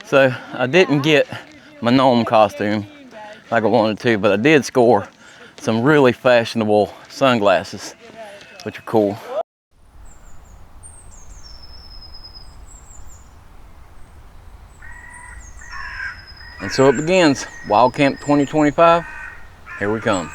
So I didn't get my gnome costume like I wanted to, but I did score some really fashionable sunglasses, which are cool. And so it begins. Wild Camp 2025. Here we come.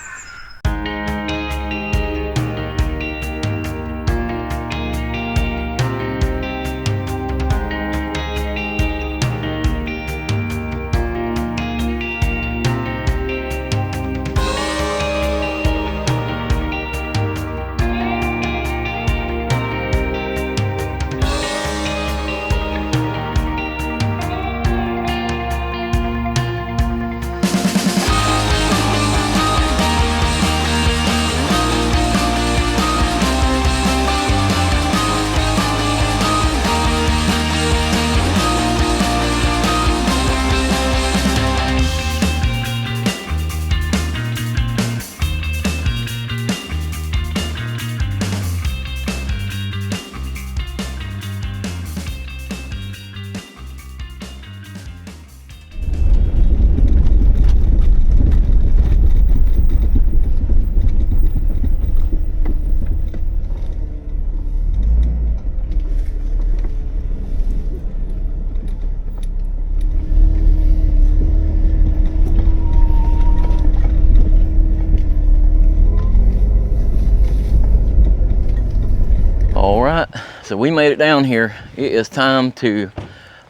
So we made it down here. It is time to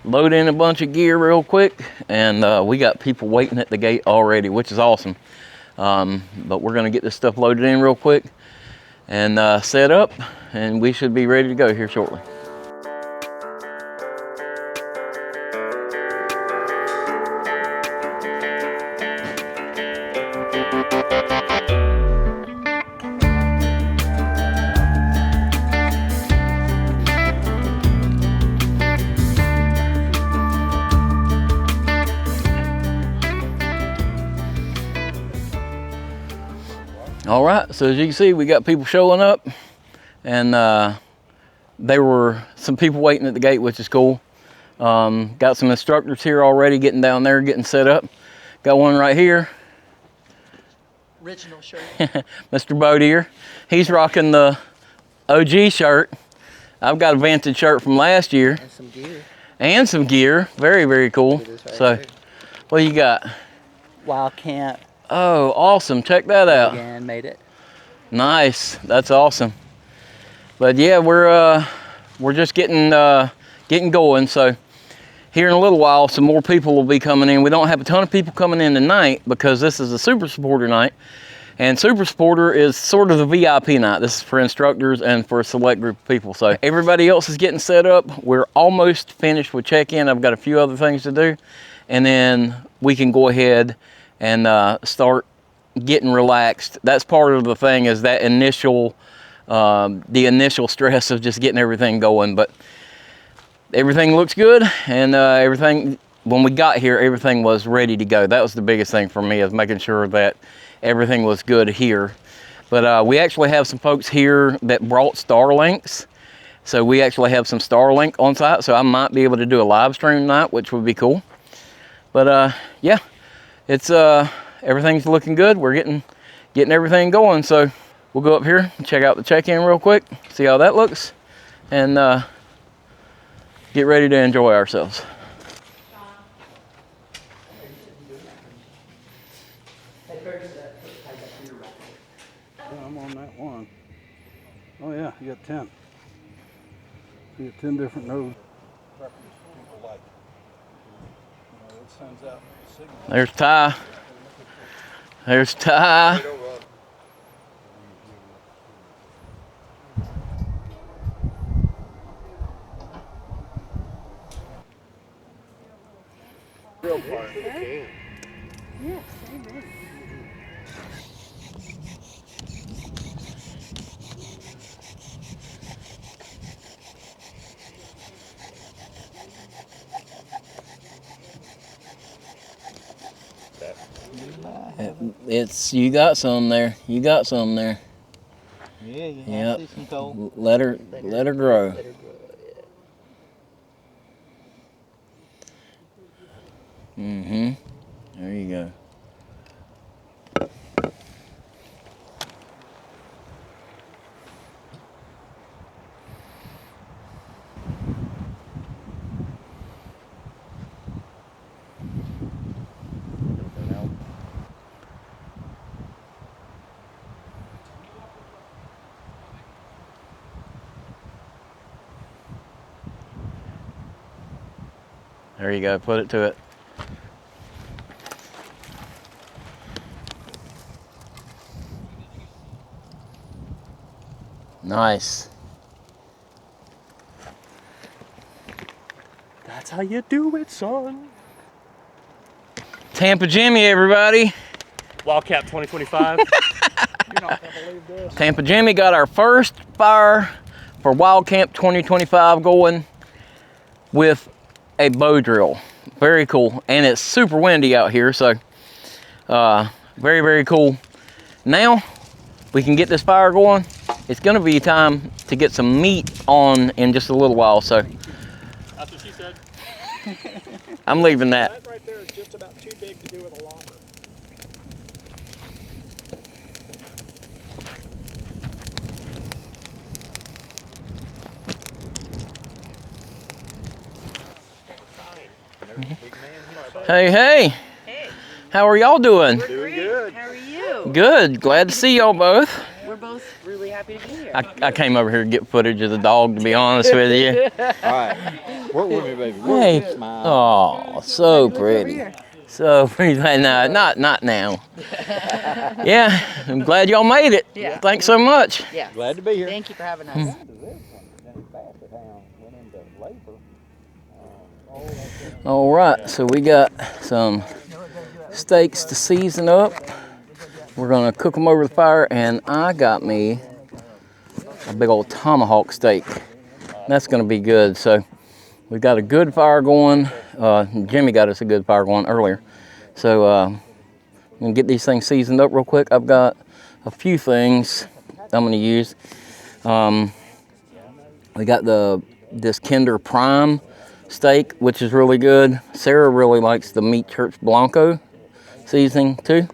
load in a bunch of gear real quick, and we got people waiting at the gate already, which is awesome. But we're gonna get this stuff loaded in real quick and set up, and we should be ready to go here shortly. All right, so as you can see, we got people showing up, and there were some people waiting at the gate, which is cool. Got some instructors here already getting down there, getting set up. Got one right here. Original shirt. Mr. Bodier. He's rocking the OG shirt. I've got a vintage shirt from last year. And some gear. And some gear. Very, very cool. Right so, there. What do you got? Wild Camp. Oh, awesome. Check that out. Again, made it. Nice. That's awesome. But yeah, we're just getting going. So here in a little while, some more people will be coming in. We don't have a ton of people coming in tonight because this is a Super Supporter night. And Super Supporter is sort of the VIP night. This is for instructors and for a select group of people. So everybody else is getting set up. We're almost finished with check-in. I've got a few other things to do. And then we can go ahead and start getting relaxed. That's part of the thing, is that initial, the initial stress of just getting everything going. But everything looks good, and everything, when we got here, everything was ready to go. That was the biggest thing for me, is making sure that everything was good here. But we actually have some folks here that brought Starlinks. So we actually have some Starlink on site, so I might be able to do a live stream tonight, which would be cool. But yeah. It's everything's looking good. We're getting everything going. So we'll go up here and check out the check-in real quick, see how that looks, and get ready to enjoy ourselves. I'm on that one. Oh yeah, you got 10. You got 10 different nodes. People like. It sends out. There's Ty. There's Ty. Real far. Yes, amen. You got some there. You got some there. Yeah, you yep. see some coal. Let her grow. Let her grow, yeah. Mm-hmm. There you go. There you go, put it to it. Nice. That's how you do it, son. Tampa Jimmy, everybody. Wildcat 2025. You're not gonna believe this. Tampa Jimmy got our first fire for Wild Camp 2025 going with a bow drill. Very cool, and it's super windy out here, so very, very cool. Now we can get this fire going. It's gonna be time to get some meat on in just a little while, so That's what she said. I'm leaving that. That right there is just about too big to do with a logger. Hey, hey. Hey, How are y'all doing? we're great. How are you? Good. Glad to see y'all both. We're both really happy to be here. I came over here to get footage of the dog, to be honest with you. All right. Work with me, baby. Hey. Oh, so pretty. So pretty. No, not now. Yeah, I'm glad y'all made it. Yeah. Thanks so much. Yeah. Glad to be here. Thank you for having us. All right, so we got some steaks to season up. We're gonna cook them over the fire, and I got me a big old tomahawk steak. That's gonna be good. So we got a good fire going. Jimmy got us a good fire going earlier. So I'm gonna get these things seasoned up real quick. I've got a few things I'm gonna use. We got this Kinder Prime steak, which is really good. Sarah really likes the Meat Church Blanco seasoning too.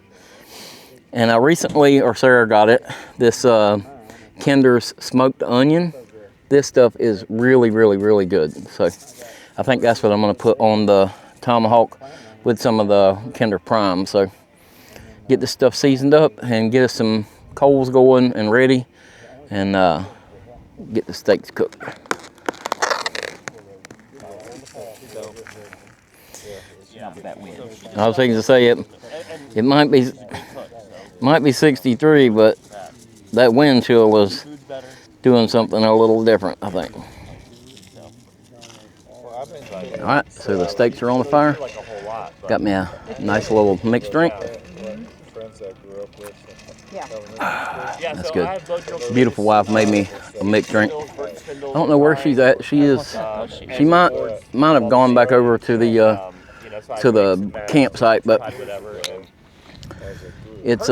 And I recently, or Sarah got it, this Kinder's smoked onion. This stuff is really, really, really good. So I think that's what I'm gonna put on the tomahawk with some of the Kinder Prime. So get this stuff seasoned up and get us some coals going and ready, and get the steaks cooked. I was thinking to say it might be 63, but that wind chill was doing something a little different, I think. All right, so the steaks are on the fire. Got me a nice little mixed drink. That's good. Beautiful wife made me a mixed drink. I don't know where she's at. She might have gone back over to the campsite, but it's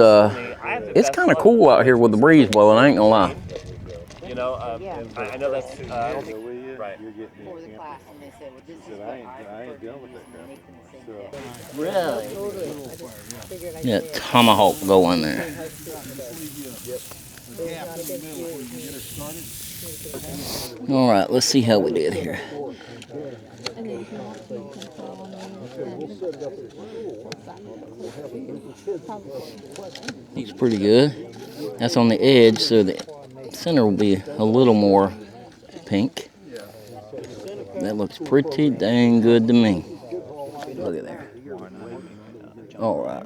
kind of cool out here with the breeze blowing. I ain't gonna lie. You know, I know that's right. For the class, and they said, well, this is what I ain't dealing with that crap. Really? Yeah, tomahawk going there. All right, let's see how we did here. He's pretty good. That's on the edge, so the center will be a little more pink. That looks pretty dang good to me. Look at there. All right.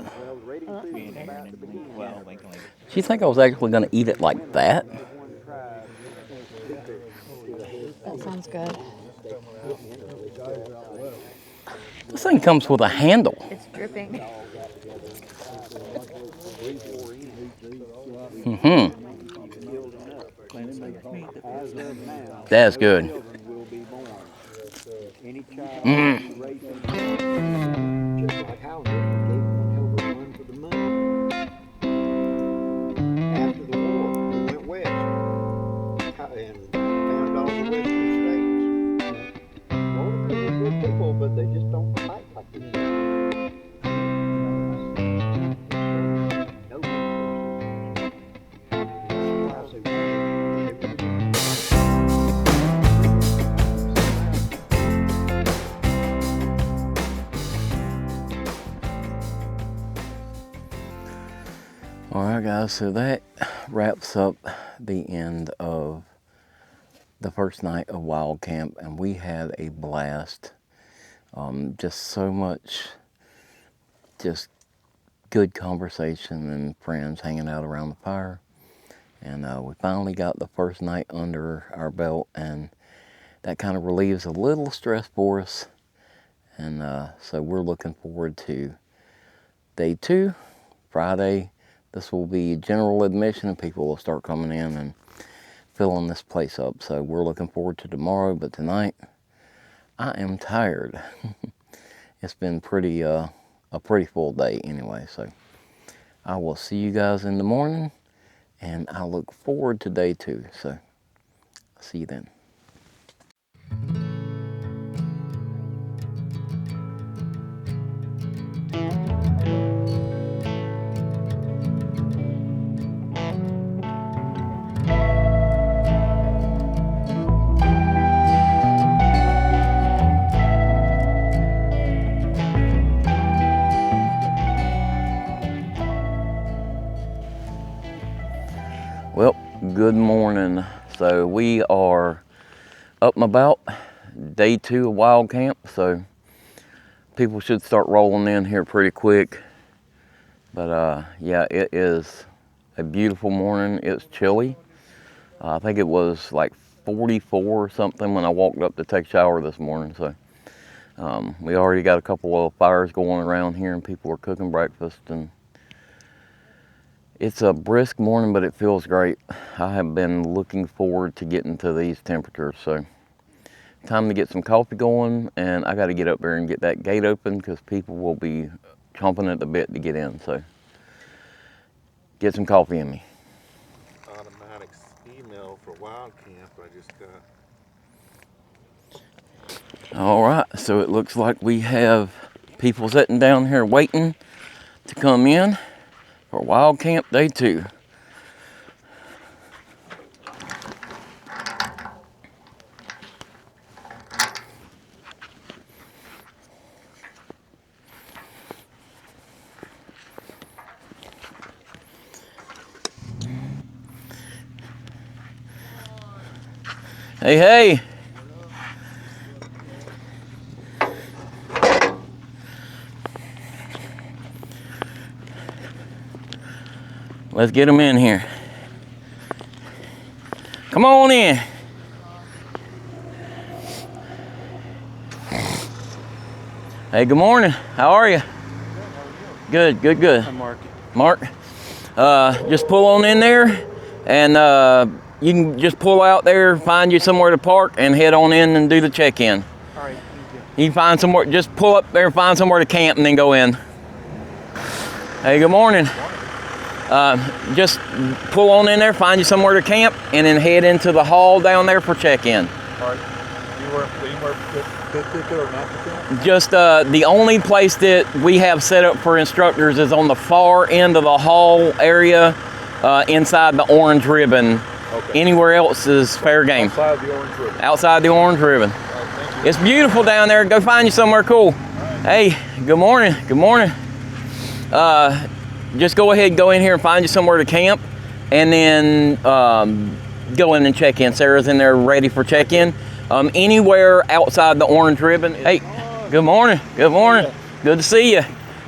Do you think I was actually going to eat it like that? That sounds good. This thing comes with a handle. It's dripping. Mm-hmm. That's good. Just like how they gave one hell of a run for the money. After the war, we went west and found all the western states. Well, they're good people, but they just don't fight like this. All right, guys, so that wraps up the end of the first night of Wyld Camp, and we had a blast. Just so much, just good conversation and friends hanging out around the fire. And we finally got the first night under our belt, and that kind of relieves a little stress for us. And so we're looking forward to day 2, Friday. This will be general admission, and people will start coming in and filling this place up. So we're looking forward to tomorrow, but tonight I am tired. It's been a pretty full day anyway. So I will see you guys in the morning, and I look forward to day 2. So see you then. Well, good morning. So we are up and about, day 2 of Wyld Camp. So people should start rolling in here pretty quick. But yeah, it is a beautiful morning. It's chilly. I think it was like 44 or something when I walked up to take a shower this morning. So we already got a couple of fires going around here, and people are cooking breakfast, and it's a brisk morning, but it feels great. I have been looking forward to getting to these temperatures. So time to get some coffee going, and I got to get up there and get that gate open because people will be chomping at the bit to get in. So get some coffee in me. Automatic email for Wyld Camp I just got. All right, so it looks like we have people sitting down here waiting to come in for Wyld Camp day 2. Hey, hey. Let's get them in here. Come on in. Hey, good morning. How are you? Good, good, good. I'm Mark. Mark, just pull on in there, and you can just pull out there, find you somewhere to park, and head on in and do the check-in. All right, thank you. You can find somewhere, just pull up there and find somewhere to camp and then go in. Hey, good morning. Just pull on in there, find you somewhere to camp, and then head into the hall down there for check-in. All right. You wear pit ticket or not the camp? Just the only place that we have set up for instructors is on the far end of the hall area, inside the orange ribbon. Okay. Anywhere else is fair game. Outside the orange ribbon. Outside the orange ribbon. All right, thank you. It's beautiful down there. Go find you somewhere cool. Hey, good morning. Good morning. Just go ahead and go in here and find you somewhere to camp, and then go in and check in. Sarah's in there ready for check-in. Anywhere outside the orange ribbon. Hey, good morning. Good morning. Good to see you.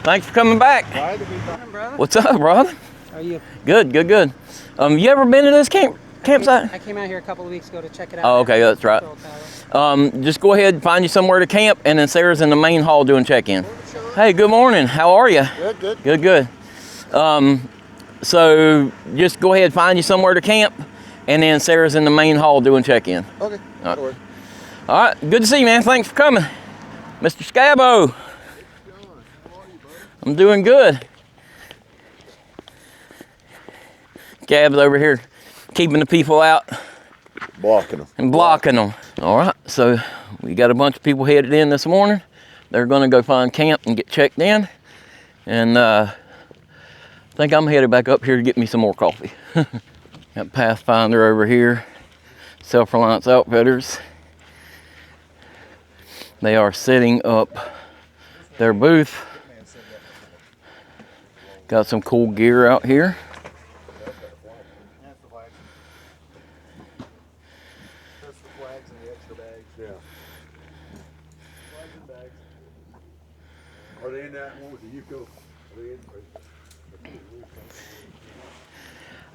Thanks for coming back. Glad to be back. What's up, brother? How are you? Good, good, good. You ever been to this campsite? I came out here a couple of weeks ago to check it out. Oh, okay, that's right. Just go ahead and find you somewhere to camp, and then Sarah's in the main hall doing check-in. Hey, good morning. How are you? Good, good. Good, good. So just go ahead and find you somewhere to camp, and then Sarah's in the main hall doing check-in. Okay, that'll work. All right, good to see you, man. Thanks for coming. Mr. Scabo. I'm doing good. Gab's over here keeping the people out. Blocking them. And blocking them. All right, so we got a bunch of people headed in this morning. They're gonna go find camp and get checked in. And I think I'm headed back up here to get me some more coffee. Got Pathfinder over here, Self-Reliance Outfitters. They are setting up their booth. Got some cool gear out here. Are they in that one with the Yuko? Are they in?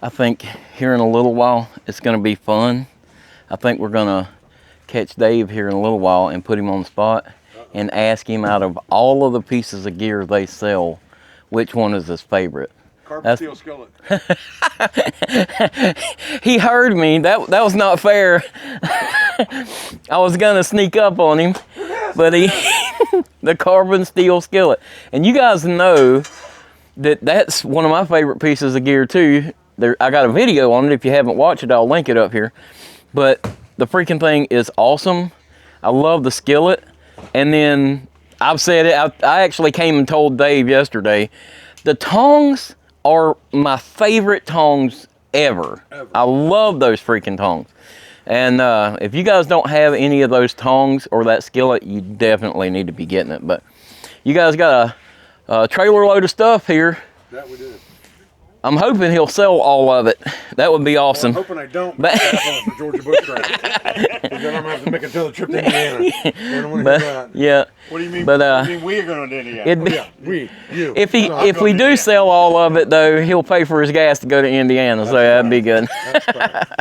I think here in a little while it's going to be fun. I think we're going to catch Dave here in a little while and put him on the spot and ask him out of all of the pieces of gear they sell, which one is his favorite. Carbon steel skillet. He heard me. That was not fair. I was gonna sneak up on him, but he the carbon steel skillet. And you guys know that that's one of my favorite pieces of gear too. I got a video on it. If you haven't watched it, I'll link it up here. But the freaking thing is awesome. I love the skillet. And then I've said it. I actually came and told Dave yesterday. The tongs are my favorite tongs ever. I love those freaking tongs. And if you guys don't have any of those tongs or that skillet, you definitely need to be getting it. But you guys got a trailer load of stuff here. That we do. I'm hoping he'll sell all of it. That would be awesome. Well, I'm hoping I don't. But for Georgia Bush Trail. Then I'm gonna have to make another trip to Indiana. I don't want to hear that. Yeah. What do you mean? But what do you mean we're going to Indiana? Yeah, you. If we do sell all of it though, he'll pay for his gas to go to Indiana, so that'd be good.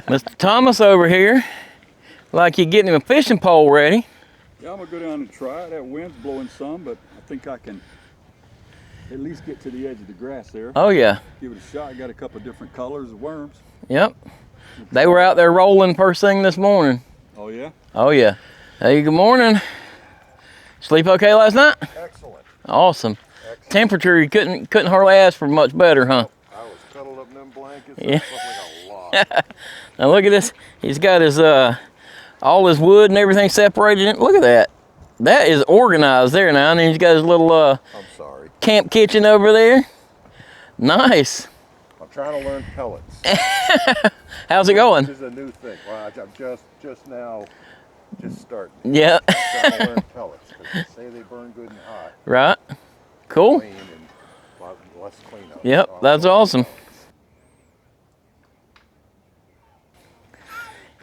Mr. Thomas over here, like you're getting him a fishing pole ready. Yeah, I'm gonna go down and try it. That wind's blowing some, but I think I can at least get to the edge of the grass there. Oh yeah. Give it a shot. Got a couple of different colors of worms. Yep. They were out there rolling first thing this morning. Oh yeah? Oh yeah. Hey, good morning. Sleep okay last night? Excellent. Awesome. Excellent. Temperature, you couldn't hardly ask for much better, huh? I was cuddled up in them blankets. Yeah. That felt like a lot. Now look at this. He's got his all his wood and everything separated. Look at that. That is organized there now. And then he's got his little I'm sorry. camp kitchen over there. Nice. I'm trying to learn pellets. How's it going? This is a new thing. Well, I'm just now starting. Yeah. I'm trying to learn pellets because they say they burn good and hot. Right. Cool. Clean and less cleanup. Yep, that's awesome.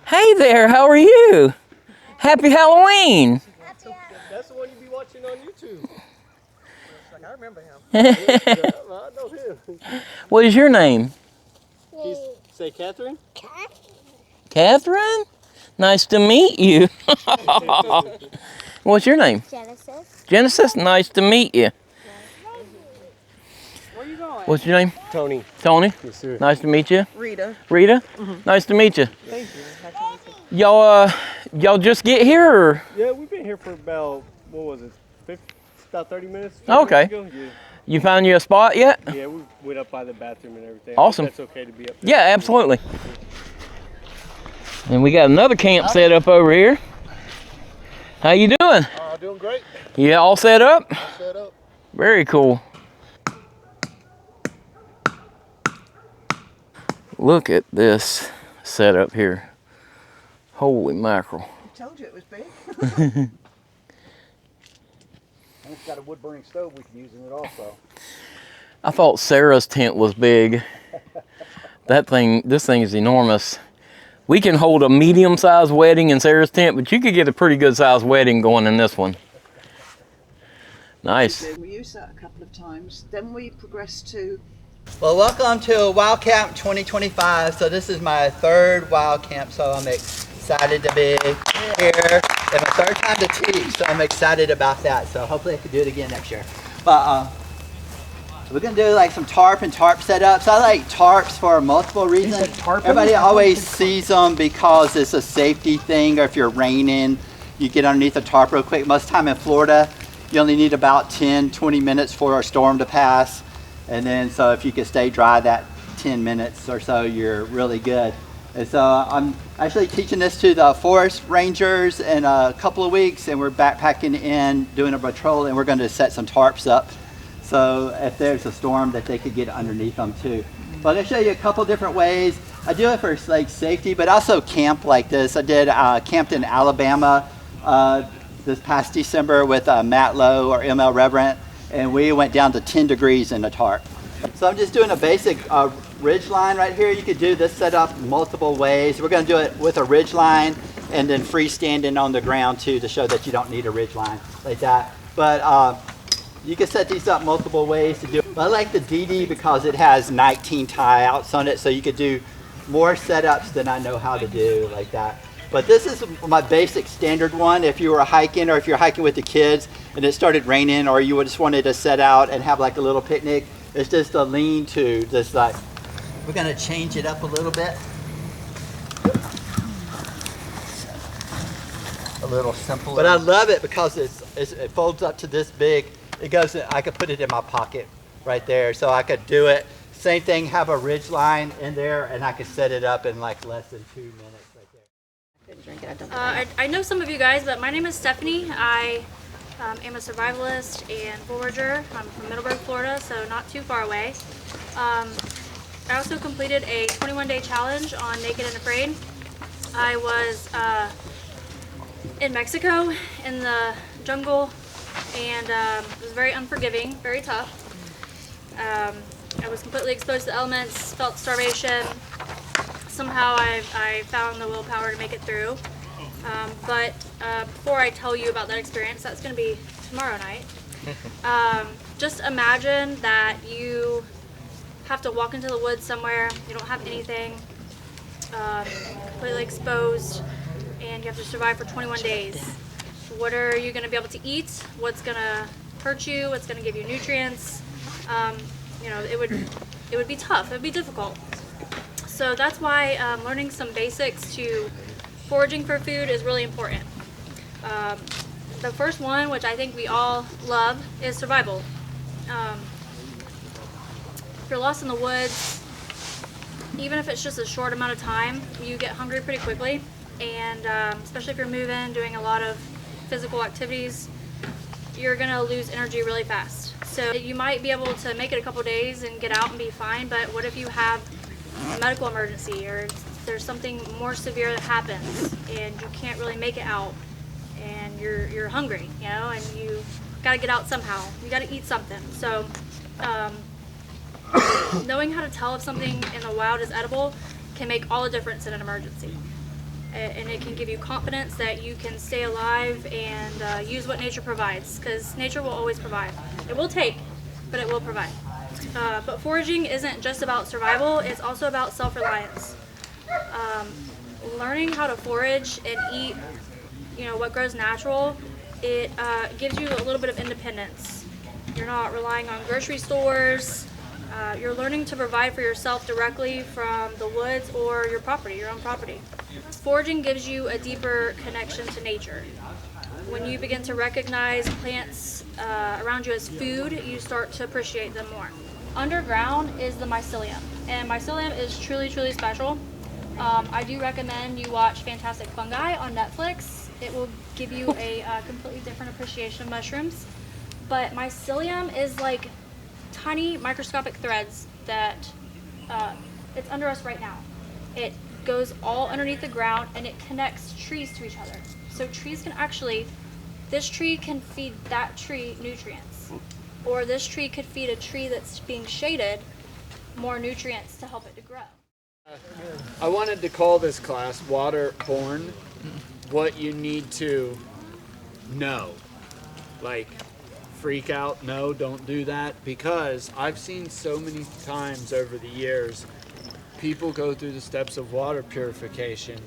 Hey there, how are you? Happy Halloween. That's the one you be watching on YouTube. I remember him. I know him. What is your name? Say Catherine? Catherine? Nice to meet you. What's your name? Genesis. Genesis, nice to meet you. Where you going? What's your name? Tony. Tony? Yes, sir. Nice to meet you. Rita. Rita? Nice to meet you. Thank you. Y'all just get here or? Yeah, we've been here for about, what was it, about 30 minutes? Okay. Minutes ago? Yeah. You found you a spot yet? Yeah, we went up by the bathroom and everything. Awesome. I think that's okay to be up there. Yeah, absolutely. And we got another camp set up over here. How you doing? Doing great. You all set up? All set up. Very cool. Look at this setup here. Holy mackerel. I told you it was big. And it's got a wood burning stove we can use in it also. I thought Sarah's tent was big. This thing is enormous. We can hold a medium-sized wedding in Sarah's tent, but you could get a pretty good-sized wedding going in this one. Nice. We used that a couple of times. Then we progressed to. Well, welcome to Wild Camp 2025. So this is my third Wild Camp, so I'm excited to be here. It's my third time to teach, so I'm excited about that. So hopefully I can do it again next year. But we're gonna do like some tarp setups. I like tarps for multiple reasons. Everybody always sees them because it's a safety thing, or if you're raining, you get underneath a tarp real quick. Most of the time in Florida, you only need about 10-20 minutes for a storm to pass. And then so if you can stay dry that 10 minutes or so, you're really good. And so I'm actually teaching this to the forest rangers in a couple of weeks, and we're backpacking in, doing a patrol, and we're going to set some tarps up. So if there's a storm that they could get underneath them too. But I'm going to show you a couple different ways. I do it for like safety, but also camp like this. I did camped in Alabama this past December with Matt Lowe or ML Reverend, and we went down to 10 degrees in the tarp. So I'm just doing a basic ridge line right here. You could do this setup multiple ways. We're going to do it with a ridge line and then freestanding on the ground too, to show that you don't need a ridge line like that. But You can set these up multiple ways to do it. But I like the DD because it has 19 tie outs on it, so you could do more setups than I know how to do like that. But this is my basic standard one. If you were hiking or if you're hiking with the kids and it started raining, or you just wanted to set out and have like a little picnic, it's just a lean-to, just like, we're gonna change it up a little bit. A little simpler. But I love it because it folds up to this big. It goes, I could put it in my pocket right there. So I could do it. Same thing, have a ridge line in there, and I could set it up in like less than 2 minutes right there. I know some of you guys, but my name is Stephanie. I am a survivalist and forager. I'm from Middleburg, Florida, so not too far away. I also completed a 21-day challenge on Naked and Afraid. I was in Mexico in the jungle, and it was very unforgiving, very tough. I was completely exposed to the elements, felt starvation. Somehow I found the willpower to make it through. But before I tell you about that experience, that's going to be tomorrow night. Just imagine that you have to walk into the woods somewhere, you don't have anything, completely exposed, and you have to survive for 21 days. What are you going to be able to eat? What's going to hurt you? What's going to give you nutrients? You know, it would be tough. It would be difficult. So that's why learning some basics to foraging for food is really important. The first one, which I think we all love, is survival. If you're lost in the woods, even if it's just a short amount of time, you get hungry pretty quickly. And especially if you're moving, doing a lot of physical activities, you're gonna lose energy really fast. So you might be able to make it a couple days and get out and be fine, but what if you have a medical emergency, or there's something more severe that happens and you can't really make it out, and you're hungry, you know, and you gotta get out somehow. You gotta eat something. So knowing how to tell if something in the wild is edible can make all the difference in an emergency. And it can give you confidence that you can stay alive and use what nature provides, because nature will always provide. It will take, but it will provide. But foraging isn't just about survival, it's also about self-reliance. Learning how to forage and eat, you know, what grows natural, it gives you a little bit of independence. You're not relying on grocery stores. You're learning to provide for yourself directly from the woods or your property, your own property. Foraging gives you a deeper connection to nature. When you begin to recognize plants around you as food, you start to appreciate them more. Underground is the mycelium, and mycelium is truly, truly special. I do recommend you watch Fantastic Fungi on Netflix. It will give you a completely different appreciation of mushrooms. But mycelium is like tiny microscopic threads that it's under us right now. It goes all underneath the ground and it connects trees to each other. So trees can actually, this tree can feed that tree nutrients, or this tree could feed a tree that's being shaded more nutrients to help it to grow. I wanted to call this class Waterborne, what you need to know. Like, freak out, no, don't do that, because I've seen so many times over the years people go through the steps of water purification,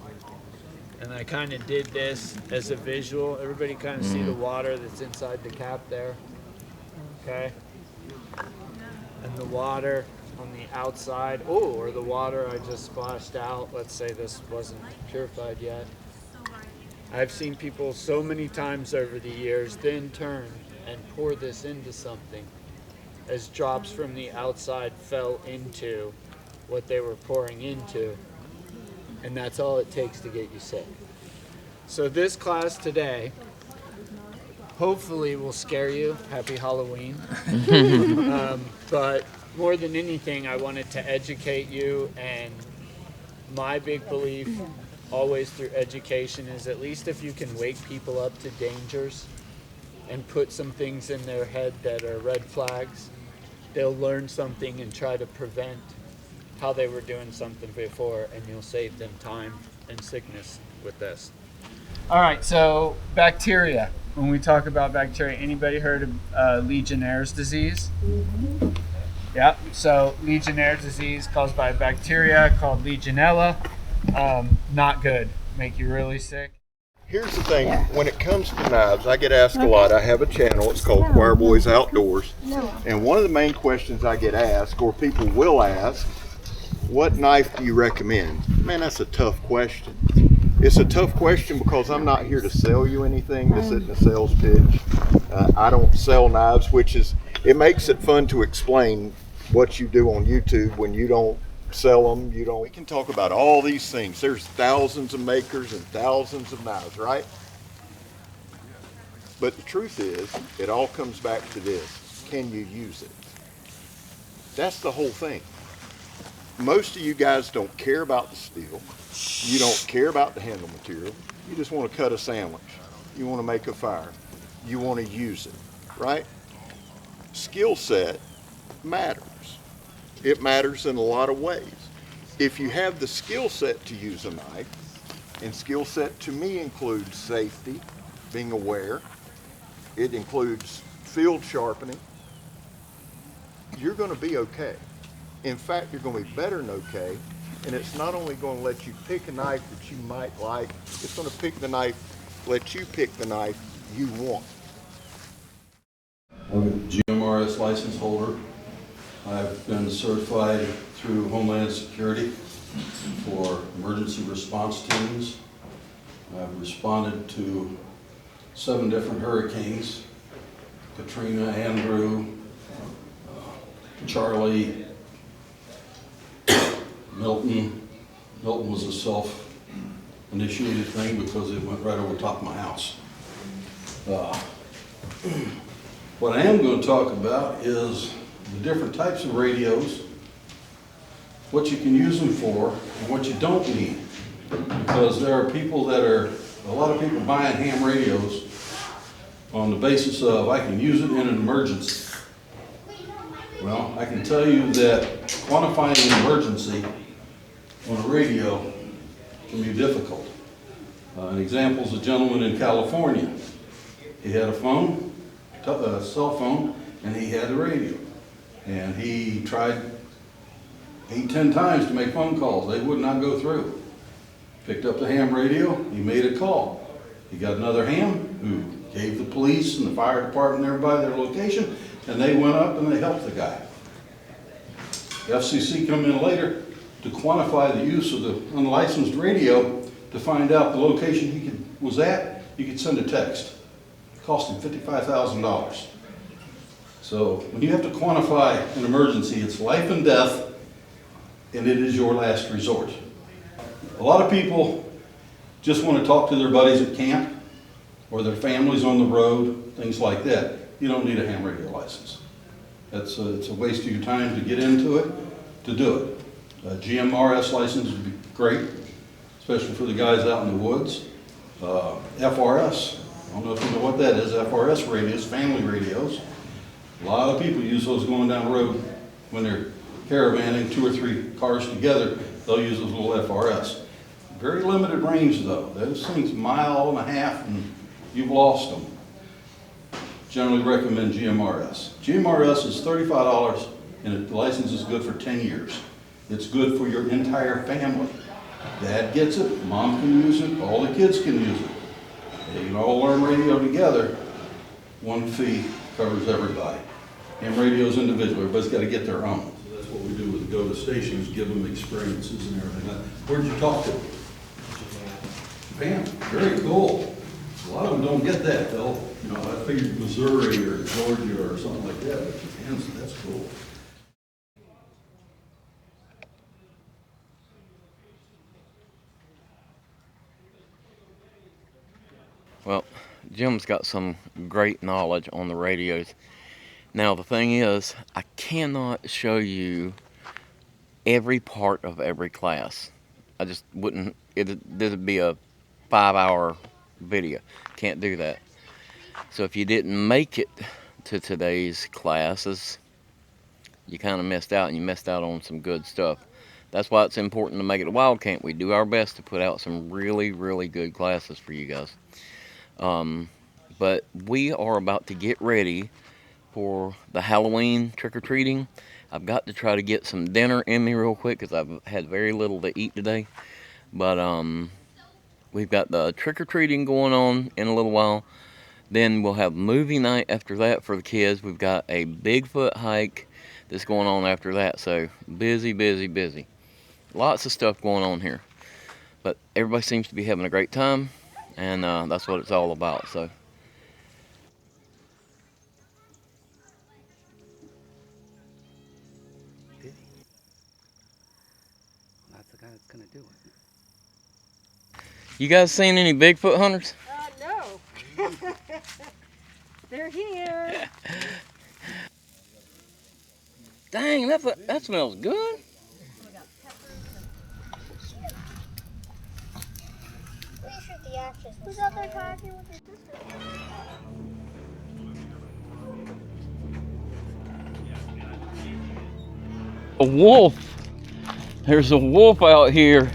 and I kind of did this as a visual. Everybody kind of see the water that's inside the cap there, okay? And the water on the outside, or the water I just splashed out, let's say this wasn't purified yet. I've seen people so many times over the years then turn and pour this into something as drops from the outside fell into what they were pouring into, and that's all it takes to get you sick. So this class today hopefully will scare you. Happy Halloween. But more than anything, I wanted to educate you, and my big belief always through education is, at least if you can wake people up to dangers and put some things in their head that are red flags, they'll learn something and try to prevent how they were doing something before, and you'll save them time and sickness with this. All right, so bacteria. when we talk about bacteria, anybody heard of Legionnaire's disease? Yeah, so Legionnaire's disease caused by a bacteria called Legionella. Not good, make you really sick. Here's the thing, when it comes to knives, I get asked a lot. I have a channel, it's called Choir Boys Outdoors. And one of the main questions I get asked, or people will ask, what knife do you recommend? Man, that's a tough question. It's a tough question because I'm not here to sell you anything. This isn't a sales pitch. I don't sell knives, which is, it makes it fun to explain what you do on YouTube when you don't sell them. We can talk about all these things. There's thousands of makers and thousands of knives, right? But the truth is, it all comes back to this. Can you use it? That's the whole thing. Most of you guys don't care about the steel. You don't care about the handle material. You just want to cut a sandwich. You want to make a fire. You want to use it, right? Skill set matters. It matters in a lot of ways. If you have the skill set to use a knife, and skill set to me includes safety, being aware, it includes field sharpening, you're going to be okay. In fact, you're going to be better than okay, and it's not only going to let you pick a knife that you might like, it's going to let you pick the knife you want. I'm a GMRS license holder. I've been certified through Homeland Security for emergency response teams. I've responded to 7 different hurricanes: Katrina, Andrew, Charlie, Milton. Milton was a self-initiated thing because it went right over the top of my house. What I am going to talk about is the different types of radios, what you can use them for, and what you don't need. Because there are a lot of people buying ham radios on the basis of, I can use it in an emergency. Well, I can tell you that quantifying an emergency on a radio can be difficult. An example is a gentleman in California. He had a phone, a cell phone, and he had a radio. And he tried 8-10 times to make phone calls. They would not go through. Picked up the ham radio, he made a call. He got another ham who gave the police and the fire department and everybody their location, and they went up and they helped the guy. The FCC come in later to quantify the use of the unlicensed radio to find out the location he was at. He could send a text. It cost him $55,000. So when you have to quantify an emergency, it's life and death, and it is your last resort. A lot of people just want to talk to their buddies at camp or their families on the road, things like that. You don't need a ham radio license. It's a waste of your time to get into it, to do it. A GMRS license would be great, especially for the guys out in the woods. FRS, I don't know if you know what that is. FRS radios, family radios. A lot of people use those going down the road when they're caravanning 2 or 3 cars together. They'll use those little FRS. Very limited range though. Those things 1.5 miles and you've lost them. Generally recommend GMRS. GMRS is $35 and the license is good for 10 years. It's good for your entire family. Dad gets it, mom can use it, all the kids can use it. They can all learn radio together. One fee covers everybody. And radio's individual, everybody's got to get their own. So that's what we do with the go-to stations, give them experiences and everything. Where'd you talk to? Japan. Very cool. A lot of them don't get that. I figured Missouri or Georgia or something like that, but Japan, so that's cool. Well, Jim's got some great knowledge on the radios. Now the thing is, I cannot show you every part of every class. I just wouldn't, it'd be a 5-hour video. Can't do that. So if you didn't make it to today's classes, you kind of missed out, and you missed out on some good stuff. That's why it's important to make it a wild camp. We do our best to put out some really, really good classes for you guys. but we are about to get ready for the Halloween trick-or-treating. I've got to try to get some dinner in me real quick because I've had very little to eat today. But we've got the trick-or-treating going on in a little while. Then we'll have movie night after that for the kids. We've got a Bigfoot hike that's going on after that. So busy, busy, busy. Lots of stuff going on here. But everybody seems to be having a great time. And that's what it's all about. So. That's the guy that's gonna do it. You guys seen any Bigfoot hunters? No. They're here. Dang, that smells good. Who's out there talking with your sister? A wolf. There's a wolf out here.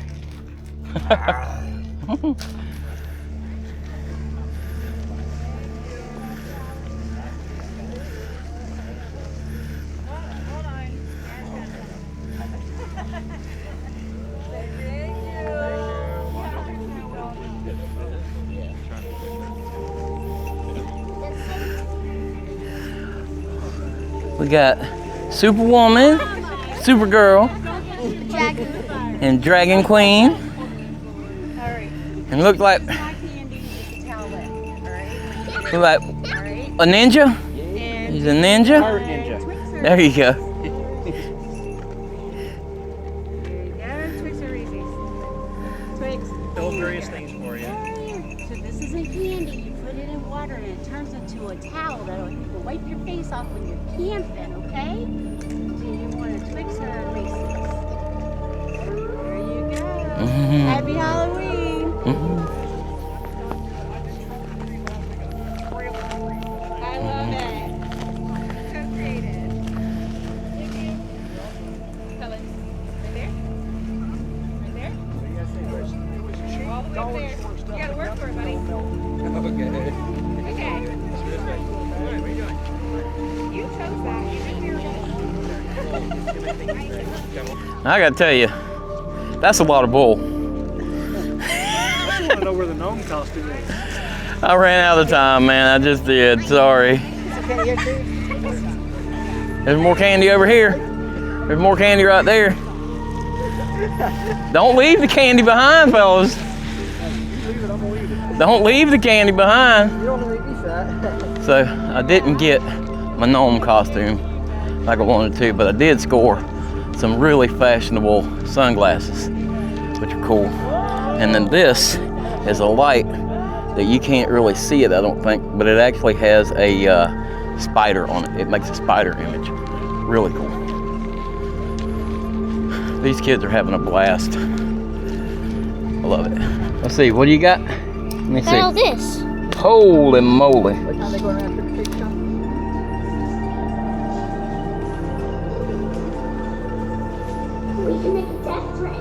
We got Superwoman, Supergirl, and Dragon Queen. And look like a ninja. He's a ninja. There you go. Twix or Reese's? Twix. Those various things for you. So this isn't candy. You put it in water and it turns into a towel that'll you can wipe your face off when you're camping, okay? Do you want a Twix or a Reese's? There you go. Happy Halloween. I love it. So creative. Thank you. Colors. Right there? Right there? All the way up there. You gotta work for it, buddy. Okay. Okay. You chose that. You knew I gotta tell you, that's a lot of bull. I just want to know where the gnome costume is. I ran out of time, man. I just did. Sorry. There's more candy over here. There's more candy right there. Don't leave the candy behind, fellas. Don't leave the candy behind. You don't want to make me fat. So I didn't get my gnome costume like I wanted to, but I did score some really fashionable sunglasses, which are cool. And then this is a light that you can't really see it, I don't think, but it actually has a spider on it. It makes a spider image. Really cool. These kids are having a blast. I love it. Let's see, what do you got? Let me see. all this. Holy moly. Like how they go around to the big shop. We can make a death threat.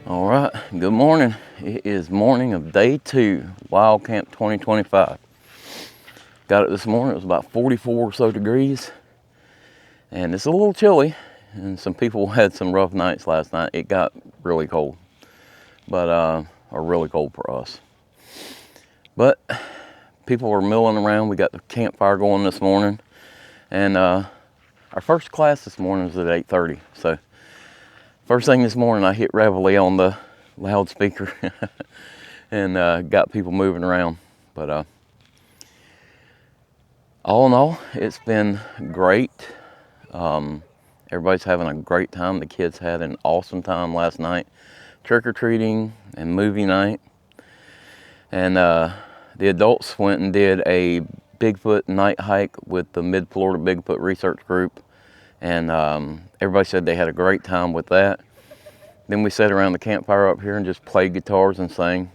All right, good morning. It is morning of day 2, Wild Camp 2025. Got it this morning, it was about 44 or so degrees. And it's a little chilly, and some people had some rough nights last night. It got really cold, but, or really cold for us. But people are milling around. We got the campfire going this morning. And our first class this morning is at 8:30, so first thing this morning, I hit Raffle on the loudspeaker and got people moving around. But all in all, it's been great. Everybody's having a great time. The kids had an awesome time last night, trick-or-treating and movie night. And the adults went and did a Bigfoot night hike with the Mid-Florida Bigfoot Research Group. And everybody said they had a great time with that. Then we sat around the campfire up here and just played guitars and sang.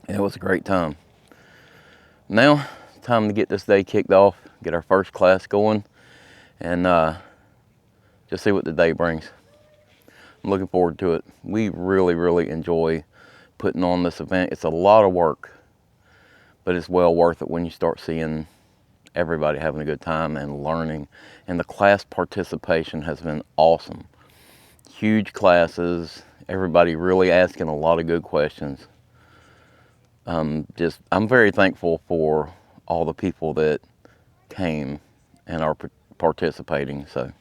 And it was a great time. Now, it's time to get this day kicked off, get our first class going, and just see what the day brings. I'm looking forward to it. We really, really enjoy putting on this event. It's a lot of work, but it's well worth it when you start seeing everybody having a good time and learning. And the class participation has been awesome. Huge classes, everybody really asking a lot of good questions. I'm very thankful for all the people that came and are participating. So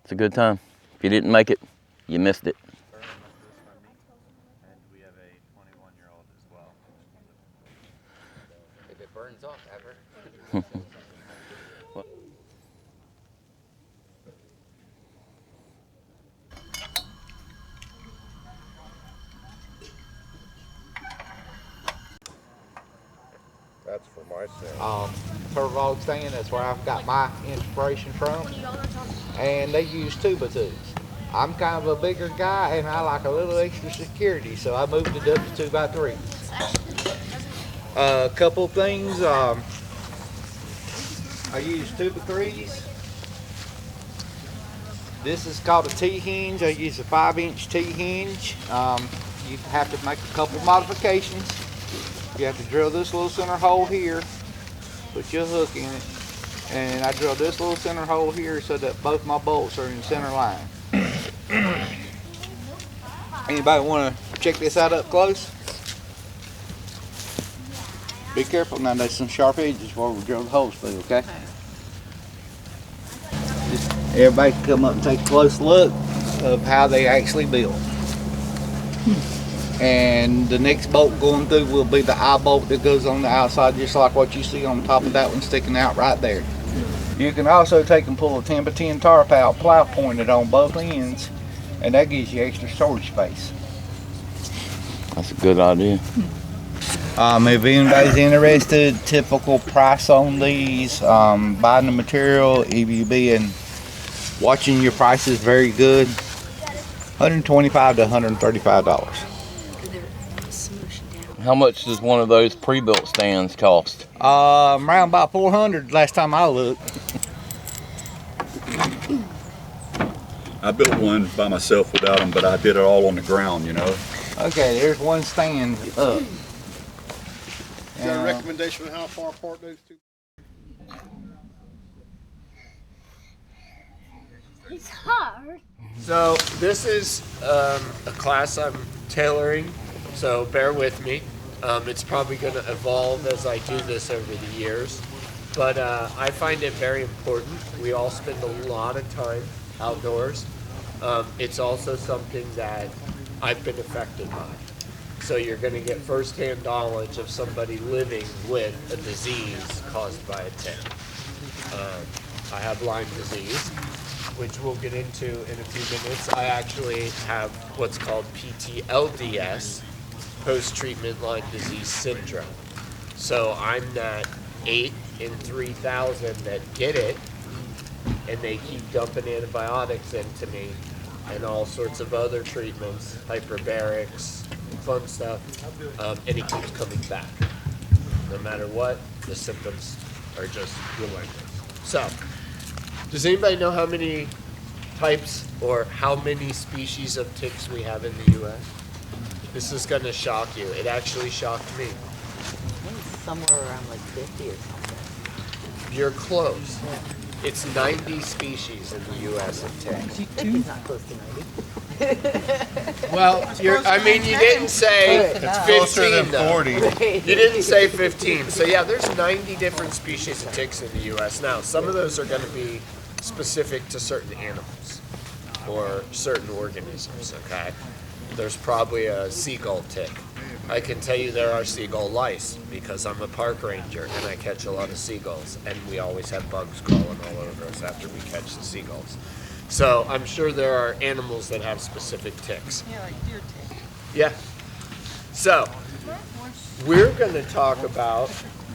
it's a good time. If you didn't make it, you missed it. And we have a 21-year-old as well. If it burns off ever. That's for myself. Turvog stand, that's where I've got my inspiration from. And they use tuba tubes. I'm kind of a bigger guy and I like a little extra security, so I moved it up to 2x3. A couple things, I use tuba 3s. This is called a T-hinge. I use a 5-inch T-hinge. You have to make a couple modifications. You have to drill this little center hole here, put your hook in it, and I drill this little center hole here so that both my bolts are in the center line. Anybody want to check this out up close? Be careful now, there's some sharp edges where we drill the holes through, okay? Just everybody can come up and take a close look of how they actually build. And the next bolt going through will be the eye bolt that goes on the outside, just like what you see on top of that one sticking out right there. You can also take and pull a 10x10 tarp out, plow pointed on both ends, and that gives you extra storage space. That's a good idea. If anybody's interested, typical price on these, buying the material, if you being watching your prices very good, $125 to $135. How much does one of those pre-built stands cost? Around about $400 last time I looked. I built one by myself without them, but I did it all on the ground, you know. Okay, there's one stand up. You got a recommendation on how far apart those two? It's hard. So this is a class I'm tailoring, so bear with me. It's probably going to evolve as I do this over the years, but I find it very important. We all spend a lot of time outdoors. It's also something that I've been affected by. So you're going to get firsthand knowledge of somebody living with a disease caused by a tick. I have Lyme disease, which we'll get into in a few minutes. I actually have what's called PTLDS, post-treatment Lyme disease syndrome. So I'm that 8 in 3,000 that get it, and they keep dumping antibiotics into me and all sorts of other treatments, hyperbarics, fun stuff, and it keeps coming back. No matter what, the symptoms are just relentless. So, does anybody know how many types or how many species of ticks we have in the U.S.? This is going to shock you. It actually shocked me. I think it's somewhere around like 50 or something. You're close. Yeah. It's 90 species in the U.S. of ticks. 50's not close to 90. Well, I mean, you didn't say it's 15 though. You didn't say 15. So yeah, there's 90 different species of ticks in the U.S. Now, some of those are going to be specific to certain animals or certain organisms, okay? there's probably a seagull tick. I can tell you there are seagull lice because I'm a park ranger and I catch a lot of seagulls, and we always have bugs crawling all over us after we catch the seagulls. So I'm sure there are animals that have specific ticks. Yeah, like deer tick. Yeah. So we're going to talk about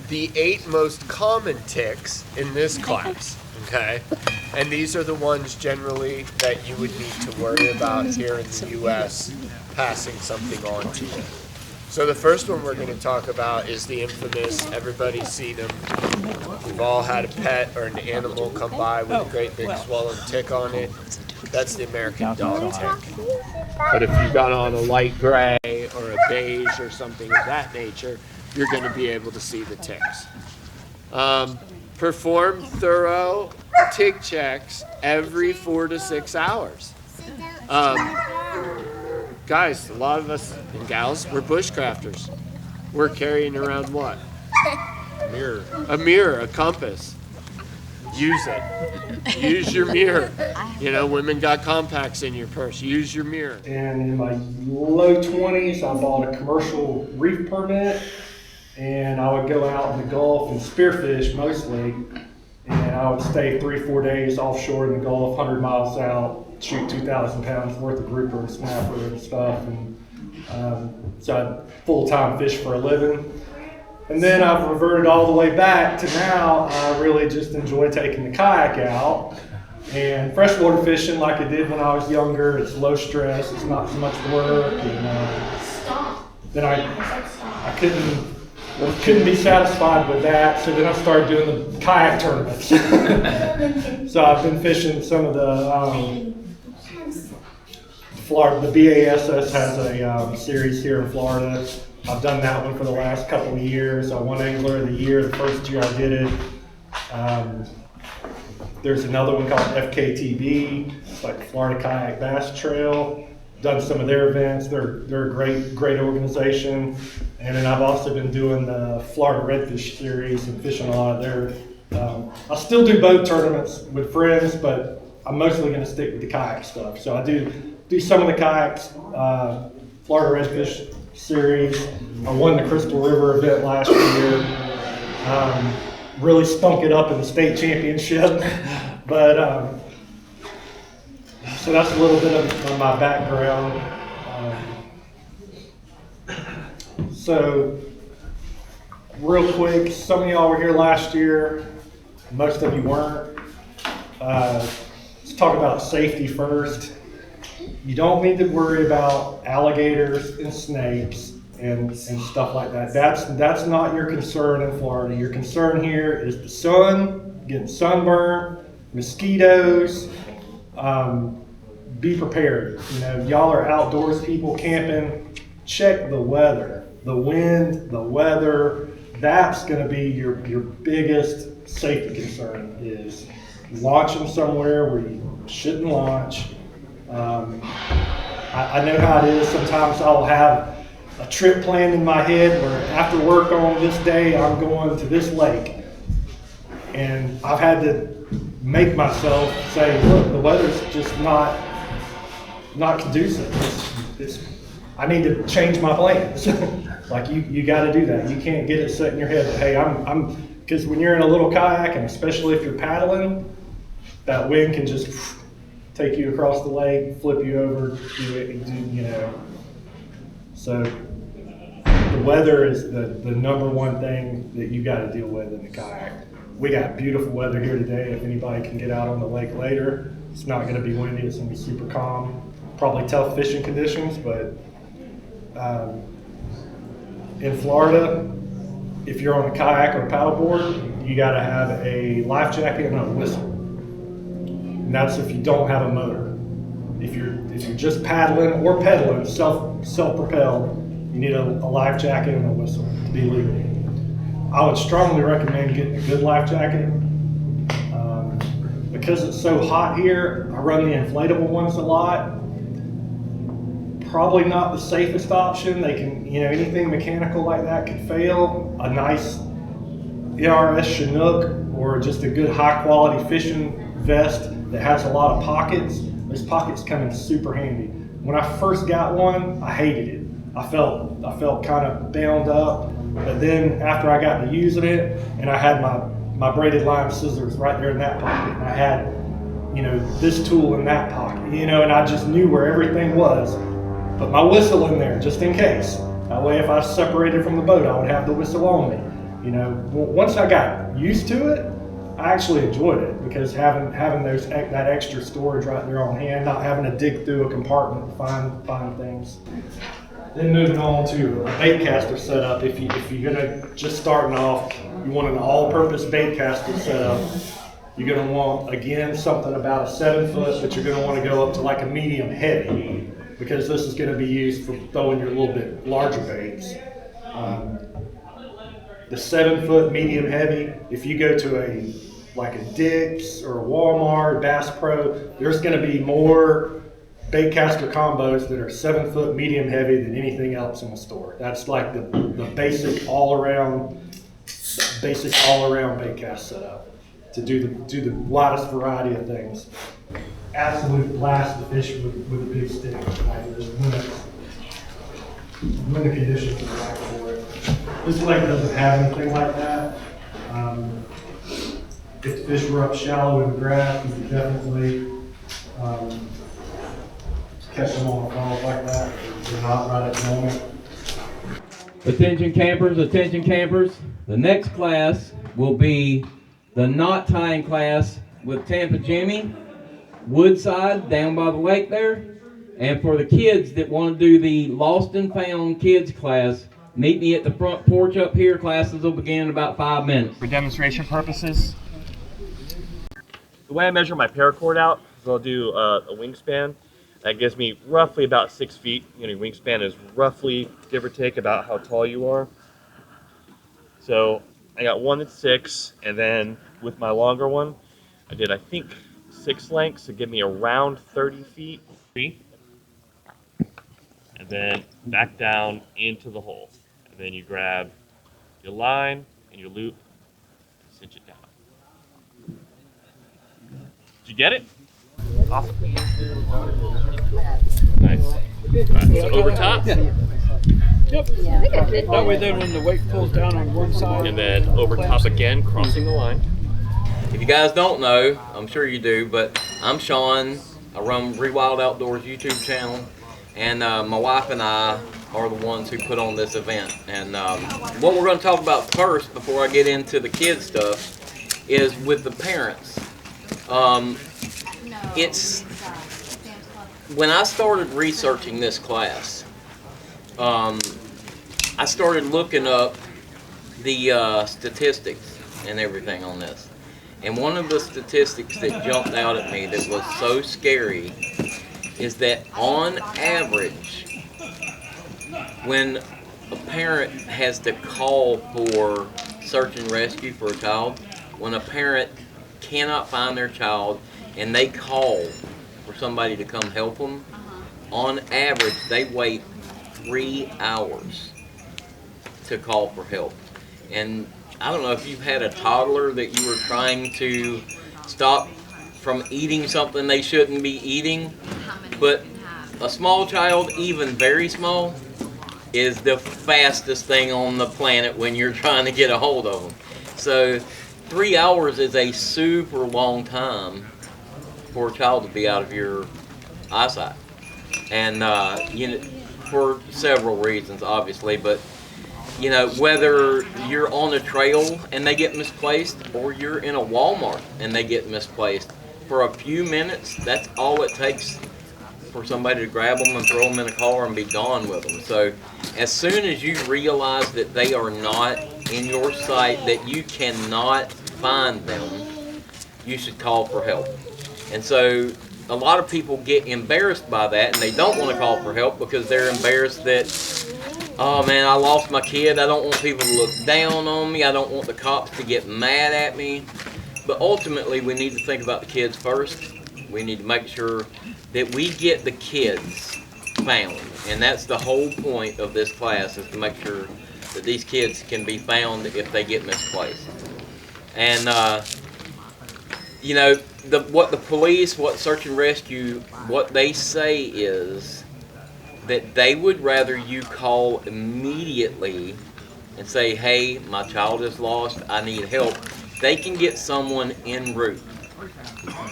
the 8 most common ticks in this class, okay? And these are the ones generally that you would need to worry about here in the U.S. passing something on to you. So the first one we're going to talk about is the infamous, everybody's seen them. We've all had a pet or an animal come by with a great big swollen tick on it. That's the American dog tick. But if you got on a light gray or a beige or something of that nature, you're going to be able to see the ticks. Perform thorough tick checks every 4 to 6 hours. Guys, a lot of us and gals, we're bushcrafters. We're carrying around what? A mirror. A mirror, a compass. Use it. Use your mirror. You know, women got compacts in your purse. Use your mirror. And in my low 20s, I bought a commercial reef permit, and I would go out in the Gulf and spearfish mostly. And I would stay 3-4 days offshore in the Gulf, 100 miles out, shoot 2,000 pounds worth of grouper and snapper and stuff. And so I full-time fish for a living. And then I've reverted all the way back to now. I really just enjoy taking the kayak out and freshwater fishing like I did when I was younger. It's low stress, it's not so much work. And then I couldn't be satisfied with that, so then I started doing the kayak tournaments. So I've been fishing some of the Florida. The BASS has a series here in Florida. I've done that one for the last couple of years. I won Angler of the Year the first year I did it. There's another one called FKTB. It's like Florida Kayak Bass Trail. Done some of their events. They're a great organization. And then I've also been doing the Florida Redfish series and fishing a lot of their. I still do boat tournaments with friends, but I'm mostly going to stick with the kayak stuff. So I do some of the kayaks, Florida Redfish series. I won the Crystal River event last year. Really stunk it up in the state championship. But so that's a little bit of my background. So real quick, some of y'all were here last year. Most of you weren't. Let's talk about safety first. You don't need to worry about alligators and snakes and stuff like that. That's not your concern in Florida. Your concern here is the sun, getting sunburned, mosquitoes. Be prepared. You know, y'all are outdoors people camping. Check the weather, the wind, the weather. That's going to be your biggest safety concern, is launching somewhere where you shouldn't launch. I know how it is. Sometimes I'll have a trip planned in my head where after work on this day, I'm going to this lake. And I've had to make myself say, look, the weather's just not conducive. I need to change my plans. Like you got to do that. You can't get it set in your head that, hey, because when you're in a little kayak, and especially if you're paddling, that wind can just take you across the lake, flip you over, you know. So the weather is the number one thing that you got to deal with in the kayak. We got beautiful weather here today. If anybody can get out on the lake later, it's not going to be windy. It's going to be super calm. Probably tough fishing conditions, but in Florida, if you're on a kayak or a paddleboard, you got to have a life jacket and a whistle. And that's if you don't have a motor. If you're just paddling or pedaling, self-propelled, you need a life jacket and a whistle to be legal. I would strongly recommend getting a good life jacket. Because it's so hot here, I run the inflatable ones a lot. Probably not the safest option. They can, anything mechanical like that can fail. A nice ERS Chinook or just a good high quality fishing vest that has a lot of pockets. Those pockets come in super handy. when I first got one, I hated it. I felt kind of bound up, but then after I got to using it, and I had my braided line scissors right there in that pocket, and I had, you know, this tool in that pocket, you know, and I just knew where everything was. Put my whistle in there just in case. That way, if I separated from the boat, I would have the whistle on me. You know, once I got used to it, I actually enjoyed it, because having that extra storage right there on hand, not having to dig through a compartment to find things. Then moving on to a bait caster setup. If you're gonna just starting off, you want an all-purpose bait caster setup. You're gonna want, again, something about a 7 foot, but you're gonna want to go up to like a medium heavy, because this is gonna be used for throwing your little bit larger baits. The 7 foot medium heavy, if you go to like a Dick's or a Walmart, Bass Pro, there's gonna be more bait caster combos that are 7 foot medium heavy than anything else in the store. That's like the basic all around bait cast setup to do the widest variety of things. Absolute blast to fish with a big stick. Like this when the conditions are right for it. This lake doesn't have anything like that. If the fish were up shallow in the grass, you could definitely catch them on a fall like that. They're not right at the moment. Attention campers. The next class will be the knot tying class with Tampa Jimmy, Woodside down by the lake there. And for the kids that want to do the Lost and Found kids class, meet me at the front porch up here. Classes will begin in about 5 minutes. For demonstration purposes, the way I measure my paracord out is I'll do a wingspan. That gives me roughly about 6 feet. You know, your wingspan is roughly, give or take, about how tall you are. So I got one that's 6, and then with my longer one, I did, I think, 6 lengths to give me around 30 feet. And then back down into the hole. And then you grab your line and your loop, cinch it down. Did you get it? Awesome. Nice. Right, so over top. Yeah. Yep. That way then when the weight pulls down on one side. And then over top again, crossing the line. If you guys don't know, I'm sure you do, but I'm Sean. I run Wyld Outdoors YouTube channel, and my wife and I are the ones who put on this event. And what we're going to talk about first, before I get into the kids stuff, is with the parents. When I started researching this class, I started looking up the statistics and everything on this. And one of the statistics that jumped out at me that was so scary is that on average, when a parent has to call for search and rescue for a child, when a parent cannot find their child and they call for somebody to come help them, on average they wait 3 hours to call for help. And I don't know if you've had a toddler that you were trying to stop from eating something they shouldn't be eating, but a small child, even very small, is the fastest thing on the planet when you're trying to get a hold of them. So 3 hours is a super long time for a child to be out of your eyesight. And you know, for several reasons, obviously, but you know, whether you're on a trail and they get misplaced, or you're in a Walmart and they get misplaced, for a few minutes, that's all it takes for somebody to grab them and throw them in a car and be gone with them. So as soon as you realize that they are not in your sight, that you cannot find them, you should call for help. And so a lot of people get embarrassed by that, and they don't want to call for help because they're embarrassed that, oh man, I lost my kid. I don't want people to look down on me. I don't want the cops to get mad at me. But ultimately, we need to think about the kids first. We need to make sure that we get the kids found. And that's the whole point of this class, is to make sure that these kids can be found if they get misplaced. And, you know, what the police, what search and rescue, what they say is that they would rather you call immediately and say, hey, my child is lost, I need help. They can get someone en route.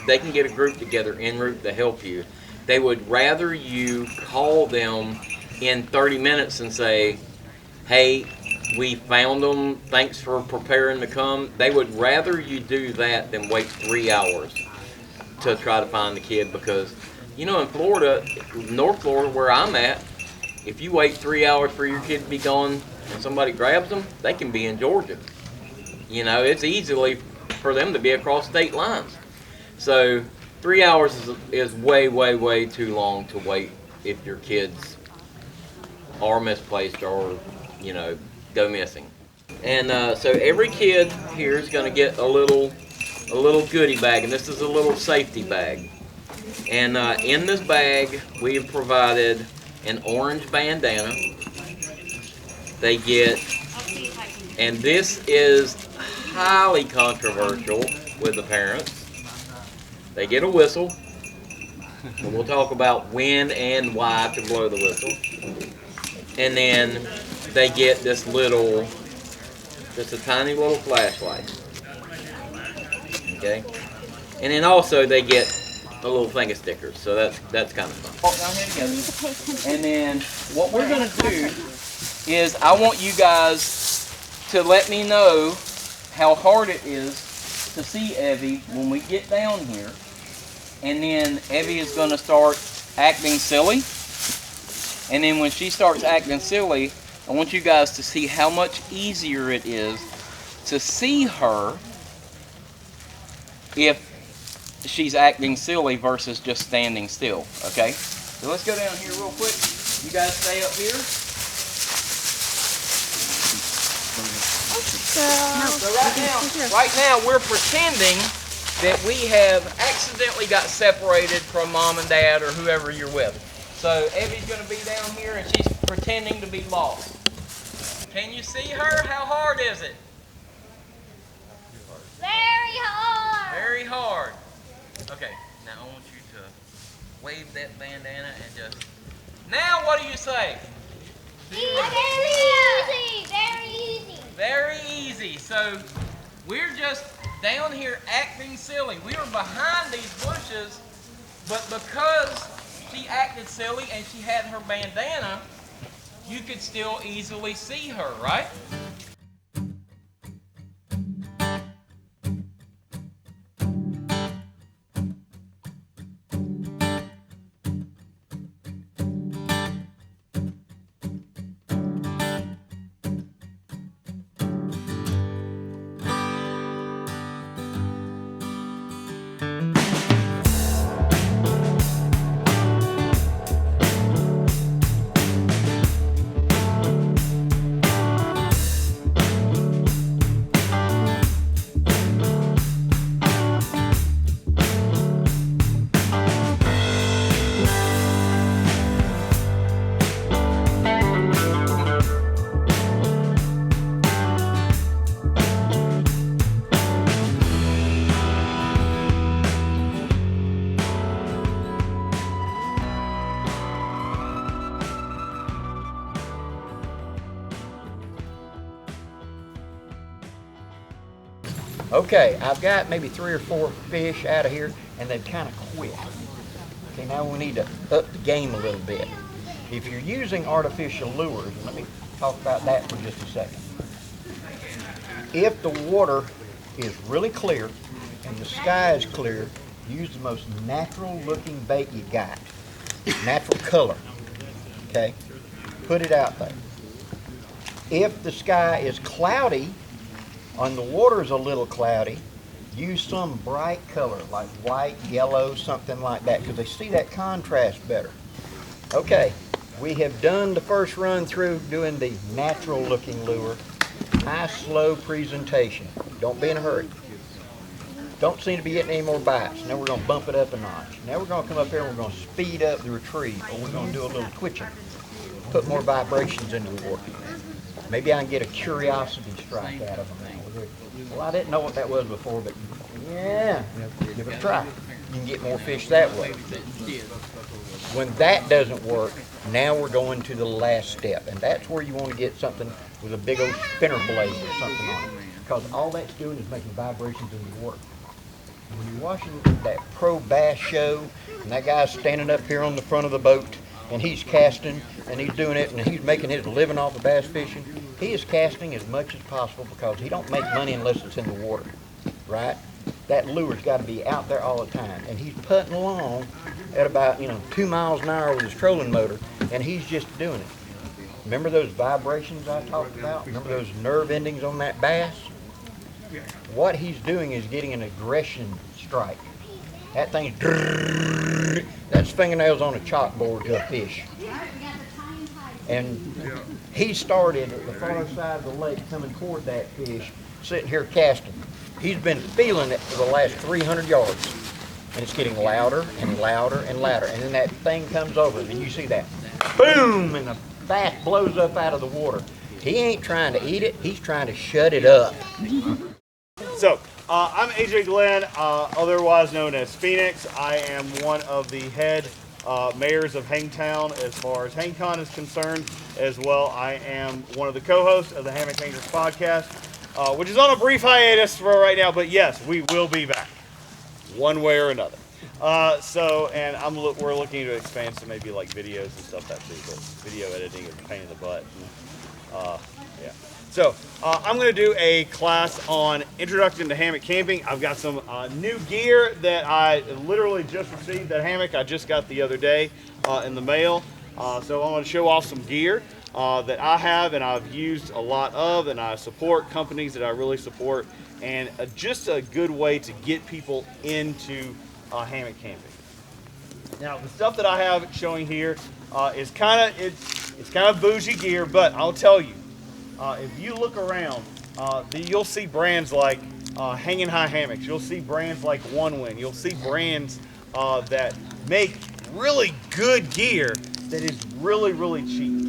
They can get a group together en route to help you. They would rather you call them in 30 minutes and say, hey, we found them, thanks for preparing to come. They would rather you do that than wait 3 hours to try to find the kid, because you know, in Florida, North Florida, where I'm at, if you wait 3 hours for your kid to be gone and somebody grabs them, they can be in Georgia. You know, it's easily for them to be across state lines. So 3 hours is way, way, way too long to wait if your kids are misplaced or, you know, go missing. And so every kid here is going to get a little goodie bag, and this is a little safety bag. And in this bag, we have provided an orange bandana. They get, and this is highly controversial with the parents, they get a whistle. And we'll talk about when and why to blow the whistle. And then they get this little, just a tiny little flashlight. Okay? And then also they get a little thing of stickers, so that's kind of fun. Walk down here together. And then what we're going to do is I want you guys to let me know how hard it is to see Evie when we get down here. And then Evie is going to start acting silly. And then when she starts acting silly, I want you guys to see how much easier it is to see her if she's acting silly versus just standing still, okay? So let's go down here real quick. You guys stay up here. So right now we're pretending that we have accidentally got separated from mom and dad or whoever you're with. So Evie's going to be down here and she's pretending to be lost. Can you see her? How hard is it? Very hard. Very hard. Okay, now I want you to wave that bandana and just... Now what do you say? Very easy. Very easy. Very easy. So we're just down here acting silly. We were behind these bushes, but because she acted silly and she had her bandana, you could still easily see her, right? Okay, I've got maybe 3 or 4 fish out of here, and they've kind of quit. Okay, now we need to up the game a little bit. If you're using artificial lures, let me talk about that for just a second. If the water is really clear and the sky is clear, use the most natural looking bait you got. Natural color, okay? Put it out there. If the sky is cloudy, and the water's a little cloudy, use some bright color like white, yellow, something like that, because they see that contrast better. Okay, we have done the first run through doing the natural looking lure. Nice slow presentation. Don't be in a hurry. Don't seem to be getting any more bites. Now we're going to bump it up a notch. Now we're going to come up here and we're going to speed up the retrieve, or we're going to do a little twitching. Put more vibrations into the water. Maybe I can get a curiosity strike out of them. Well, I didn't know what that was before, but yeah, give it a try. you can get more fish that way. When that doesn't work, now we're going to the last step, and that's where you want to get something with a big old spinner blade or something on it, because all that's doing is making vibrations in the water. When you're watching that pro bass show, and that guy's standing up here on the front of the boat, and he's casting, and he's doing it, and he's making his living off of bass fishing, he is casting as much as possible because he don't make money unless it's in the water, right? That lure's got to be out there all the time, and he's putting along at about 2 miles an hour with his trolling motor, and he's just doing it. Remember those vibrations I talked about? Remember those nerve endings on that bass? What he's doing is getting an aggression strike. That thing's that's fingernails on a chalkboard to a fish. And he started at the far side of the lake coming toward that fish, sitting here casting. He's been feeling it for the last 300 yards. And it's getting louder and louder and louder. And then that thing comes over, and you see that boom, and the bass blows up out of the water. He ain't trying to eat it, he's trying to shut it up. So, I'm AJ Glenn, otherwise known as Phoenix. I am one of the head mayors of Hangtown as far as HangCon is concerned. As well, I am one of the co-hosts of the Hammock Hangers podcast, which is on a brief hiatus for right now, but yes, we will be back, one way or another. And we're looking to expand to maybe like videos and stuff that too, but video editing is a pain in the butt. Yeah. So I'm going to do a class on introduction to hammock camping. I've got some new gear that I literally just received. That hammock I just got the other day in the mail. So I'm going to show off some gear that I have and I've used a lot of, and I support companies that I really support, and just a good way to get people into hammock camping. Now the stuff that I have showing here is kind of bougie gear, but I'll tell you, if you look around, you'll see brands like Hanging High Hammocks. You'll see brands like One Wind. You'll see brands that make really good gear that is really, really cheap.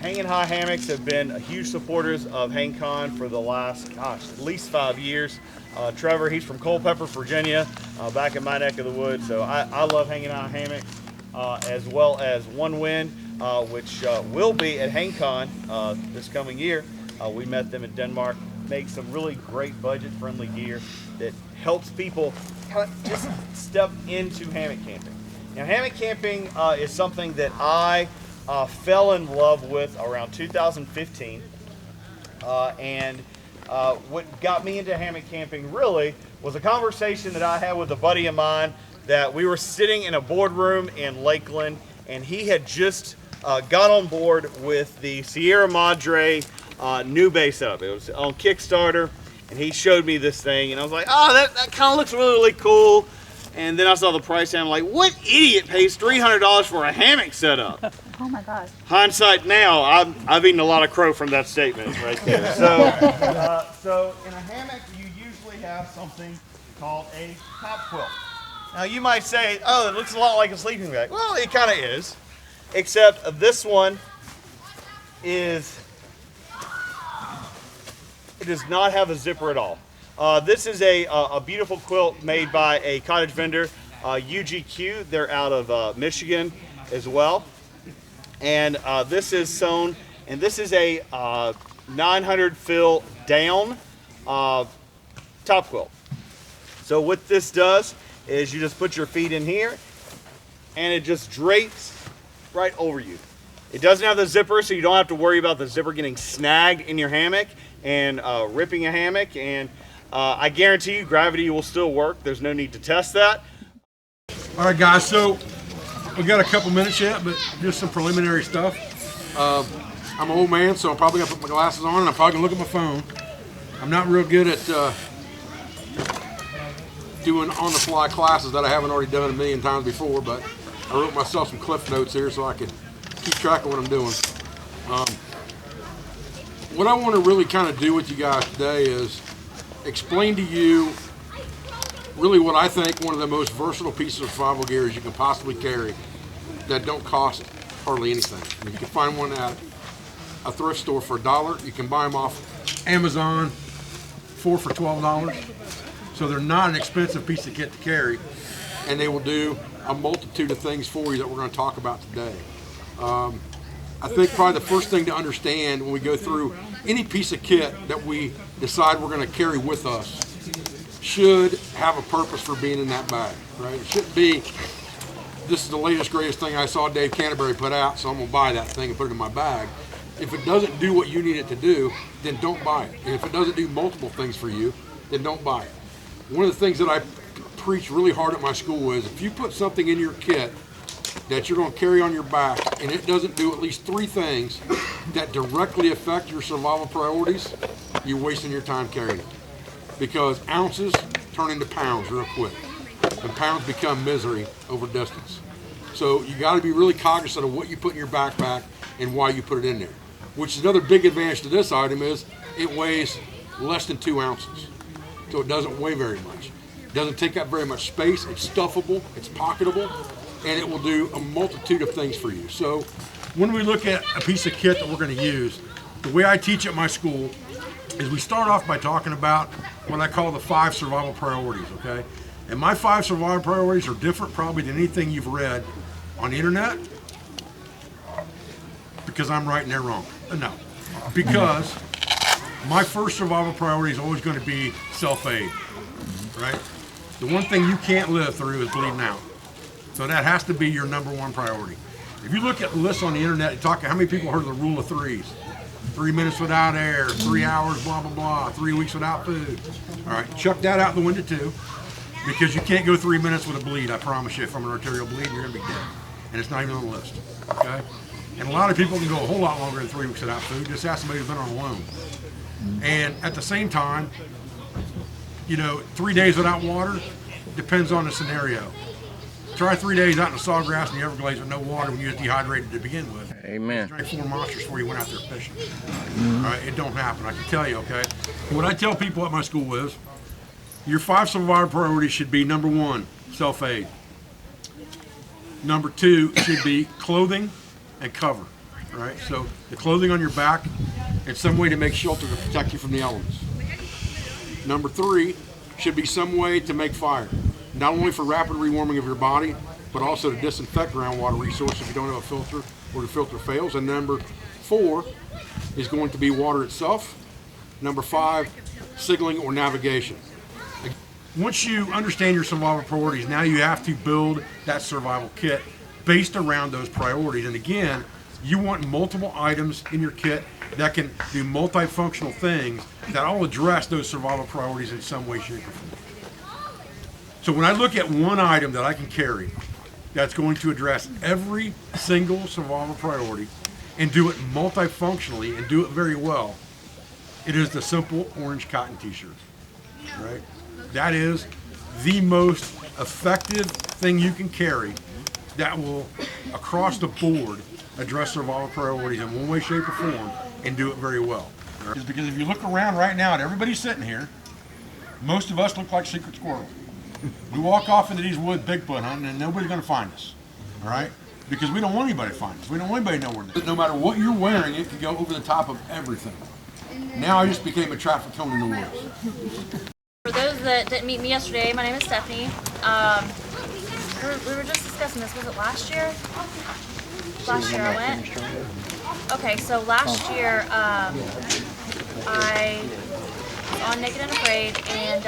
Hanging High Hammocks have been huge supporters of HangCon for the last, at least 5 years. Trevor, he's from Culpeper, Virginia, back in my neck of the woods. So I love Hanging High Hammocks, as well as One Wind, which will be at HangCon this coming year. We met them in Denmark. Make some really great budget-friendly gear that helps people kind of just step into hammock camping. Now, hammock camping is something that I fell in love with around 2015, and what got me into hammock camping really was a conversation that I had with a buddy of mine that we were sitting in a boardroom in Lakeland, and he had just got on board with the Sierra Madre new base setup. It was on Kickstarter, and he showed me this thing, and I was like, oh, that kind of looks really, really cool. And then I saw the price, and I'm like, what idiot pays $300 for a hammock setup? Oh my gosh. Hindsight now, I've eaten a lot of crow from that statement right there. So in a hammock, you usually have something called a top quilt. Now you might say, oh, it looks a lot like a sleeping bag. Well, it kind of is, except this one it does not have a zipper at all. This is a beautiful quilt made by a cottage vendor, UGQ. They're out of Michigan as well. And this is sewn, and this is a 900 fill down top quilt. So what this does is you just put your feet in here, and it just drapes right over you. It doesn't have the zipper, so you don't have to worry about the zipper getting snagged in your hammock and ripping a hammock. And I guarantee you gravity will still work. There's no need to test that. All right, guys, so we got a couple minutes yet, but just some preliminary stuff. I'm an old man, so I'm probably gonna put my glasses on, and I'm probably gonna look at my phone. I'm not real good at doing on-the-fly classes that I haven't already done a million times before, but I wrote myself some cliff notes here so I can keep track of what I'm doing. What I want to really kind of do with you guys today is explain to you really what I think one of the most versatile pieces of survival gear is you can possibly carry that don't cost hardly anything. I mean, you can find one at a thrift store for $1. You can buy them off Amazon for $12. So they're not an expensive piece of kit to carry, and they will do a multitude of things for you that we're going to talk about today. I think probably the first thing to understand when we go through any piece of kit that we decide we're going to carry with us should have a purpose for being in that bag, right? It shouldn't be, this is the latest, greatest thing I saw Dave Canterbury put out, so I'm going to buy that thing and put it in my bag. If it doesn't do what you need it to do, then don't buy it. And if it doesn't do multiple things for you, then don't buy it. One of the things that I preach really hard at my school is if you put something in your kit that you're going to carry on your back and it doesn't do at least 3 things that directly affect your survival priorities, you're wasting your time carrying it. Because ounces turn into pounds real quick, and pounds become misery over distance. So you got to be really cognizant of what you put in your backpack and why you put it in there. Which is another big advantage to this item is it weighs less than 2 ounces. So it doesn't weigh very much. It doesn't take up very much space. It's stuffable, it's pocketable, and it will do a multitude of things for you. So when we look at a piece of kit that we're going to use, the way I teach at my school is we start off by talking about what I call the 5 survival priorities, okay? And my 5 survival priorities are different probably than anything you've read on the internet, because I'm right and they're wrong. No, because my first survival priority is always going to be self-aid, right? The one thing you can't live through is bleeding out. So that has to be your #1 priority. If you look at lists on the internet, you talk, how many people heard of the rule of 3s? 3 minutes without air, 3 hours, blah, blah, blah, 3 weeks without food. All right, chuck that out the window too, because you can't go 3 minutes with a bleed. I promise you, from an arterial bleed, you're gonna be dead. And it's not even on the list, okay? And a lot of people can go a whole lot longer than 3 weeks without food. Just ask somebody who's been on a loan. And at the same time, you know, 3 days without water depends on the scenario. Try 3 days out in the sawgrass in the Everglades with no water when you was dehydrated to begin with. Amen. Drank 4 monsters before you went out there fishing. All right, it don't happen, I can tell you, okay? What I tell people at my school is, your 5 survival priorities should be #1, self-aid. #2 should be clothing and cover, right? So the clothing on your back and some way to make shelter to protect you from the elements. #3 should be some way to make fire, not only for rapid rewarming of your body, but also to disinfect groundwater resources if you don't have a filter or the filter fails. And #4 is going to be water itself. #5, signaling or navigation. Once you understand your survival priorities, now you have to build that survival kit based around those priorities. And again, you want multiple items in your kit that can do multifunctional things that all address those survival priorities in some way, shape, or form. So when I look at one item that I can carry that's going to address every single survival priority and do it multifunctionally and do it very well, it is the simple orange cotton t-shirt, right? That is the most effective thing you can carry that will, across the board, address survival priorities in one way, shape, or form and do it very well. Right? Because if you look around right now at everybody sitting here, most of us look like secret squirrels. We walk off into these woods Bigfoot hunting and nobody's going to find us, all right? Because we don't want anybody to find us. We don't want anybody to know where it is. No matter what you're wearing, it can go over the top of everything. Now I just became a traffic cone in the woods. For those that didn't meet me yesterday, my name is Stephanie. We were just discussing this. Was it last year? Last year I went. Okay, so last year I was on Naked and Afraid, and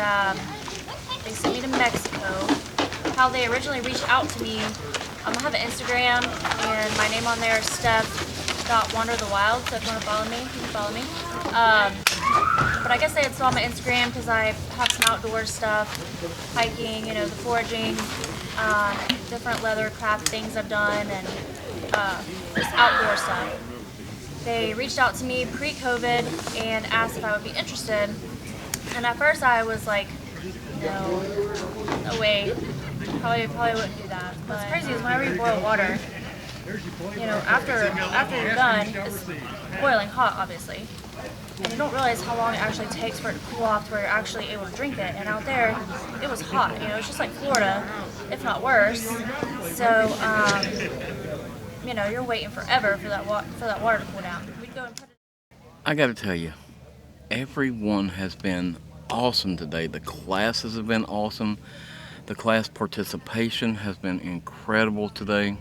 they sent me to Mexico. How they originally reached out to me, I have an Instagram, and my name on there is Steph.WanderTheWyld, so if you want to follow me, you can follow me. But I guess they had saw my Instagram because I have some outdoor stuff, hiking, you know, the foraging, different leather craft things I've done, and just outdoor stuff. They reached out to me pre-COVID and asked if I would be interested. And at first I was like, no way, probably wouldn't do that. What's crazy is whenever you boil water, you know, after you're done, it's boiling hot, obviously. And you don't realize how long it actually takes for it to cool off to where you're actually able to drink it. And out there, it was hot. You know, it's just like Florida, if not worse. So, you know, you're waiting forever for that water to cool down. We'd go and put it. I got to tell you, everyone has been awesome today. The classes have been awesome. The class participation has been incredible today.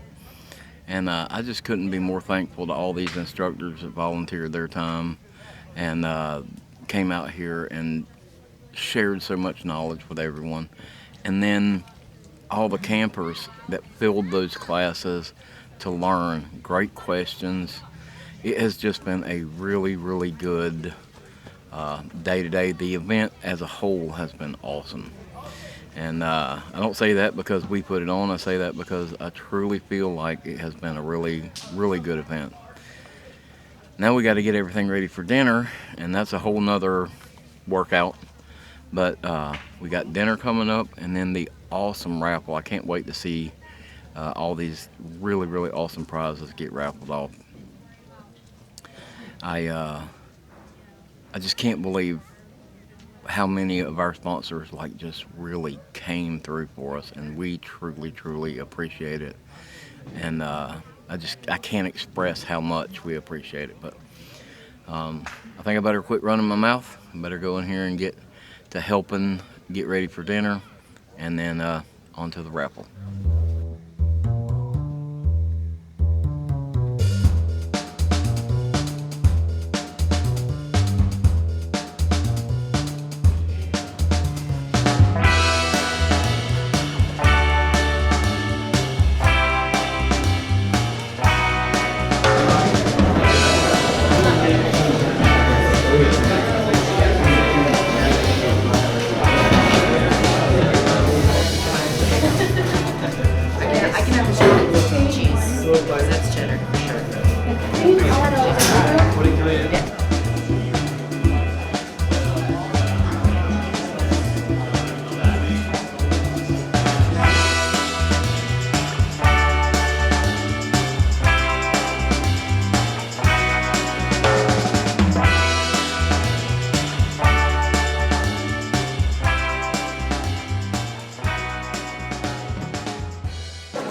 And I just couldn't be more thankful to all these instructors that volunteered their time and came out here and shared so much knowledge with everyone. And then all the campers that filled those classes to learn great questions. It has just been a really, really good day today. The event as a whole has been awesome. And I don't say that because we put it on. I say that because I truly feel like it has been a really, really good event. Now we got to get everything ready for dinner, and that's a whole nother workout. But we got dinner coming up, and then the awesome raffle. I can't wait to see all these really, really awesome prizes get raffled off. I just can't believe how many of our sponsors like just really came through for us, and we truly, truly appreciate it. And I can't express how much we appreciate it. But I think I better quit running my mouth. I better go in here and get to helping get ready for dinner, and then on to the raffle.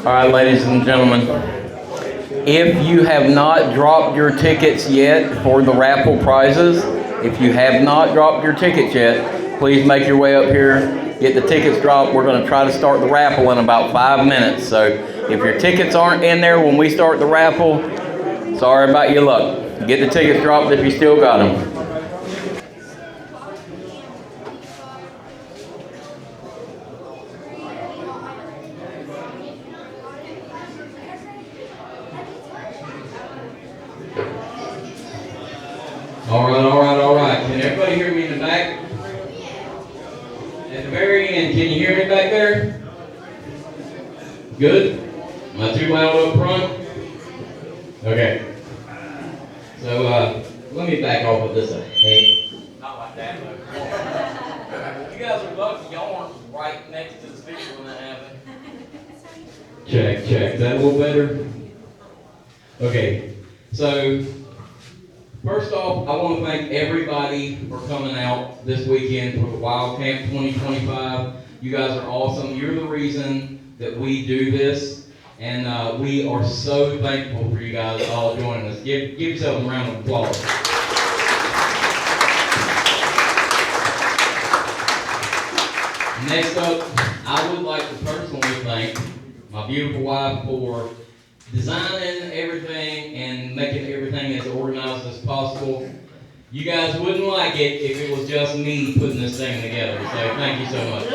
All right, ladies and gentlemen, if you have not dropped your tickets yet for the raffle prizes, if you have not dropped your tickets yet, please make your way up here, get the tickets dropped. We're going to try to start the raffle in about 5 minutes. So if your tickets aren't in there when we start the raffle, sorry about your luck. Get the tickets dropped if you still got them. All right. Can everybody hear me in the back? At the very end, can you hear me back there? Good? Am I too loud up front? Okay. So, let me back off of this. Hey. Not like that, though. You guys are lucky. Y'all aren't right next to the speaker when that happened. Check. Is that a little better? Okay. So, first off, I want to thank everybody for coming out this weekend for the Wyld Camp 2025. You guys are awesome. You're the reason that we do this, and we are so thankful for you guys all joining us. Give yourself a round of applause. Next up, I would like to personally thank my beautiful wife for designing everything and making everything as organized as possible. You guys wouldn't like it if it was just me putting this thing together, so thank you so much.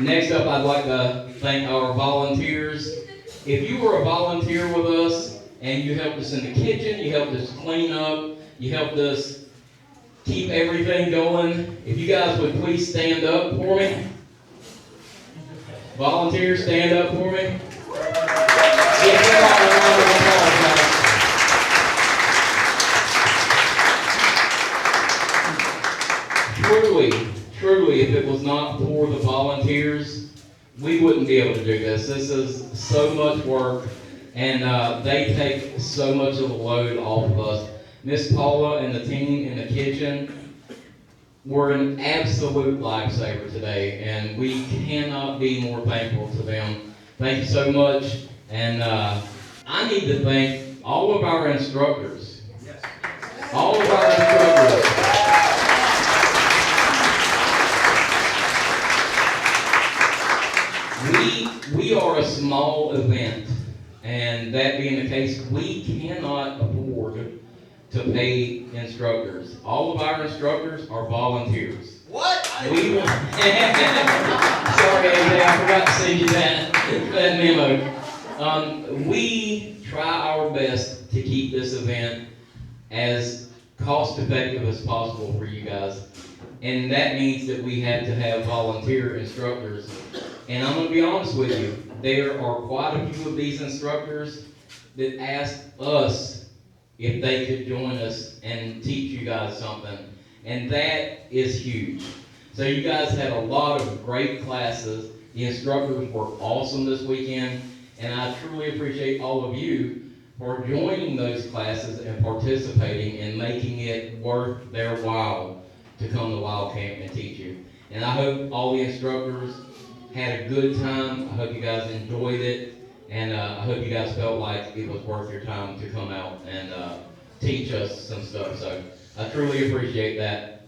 Next up, I'd like to thank our volunteers. If you were a volunteer with us and you helped us in the kitchen, you helped us clean up, you helped us keep everything going, if you guys would please stand up for me. Volunteers, stand up for me. Give them all a round of applause, guys. Truly, if it was not for the volunteers, we wouldn't be able to do this. This is so much work, and they take so much of the load off of us. Miss Paula and the team in the kitchen were an absolute lifesaver today, and we cannot be more thankful to them. Thank you so much, and I need to thank all of our instructors. All of our instructors. We are a small event, and that being the case, we cannot afford to pay instructors. All of our instructors are volunteers. What? We will, sorry, AJ, I forgot to send you that memo. We try our best to keep this event as cost effective as possible for you guys. And that means that we have to have volunteer instructors. And I'm going to be honest with you, there are quite a few of these instructors that asked us if they could join us and teach you guys something. And that is huge. So you guys had a lot of great classes. The instructors were awesome this weekend. And I truly appreciate all of you for joining those classes and participating and making it worth their while to come to Wyld Camp and teach you. And I hope all the instructors had a good time. I hope you guys enjoyed it. And I hope you guys felt like it was worth your time to come out and teach us some stuff. So I truly appreciate that.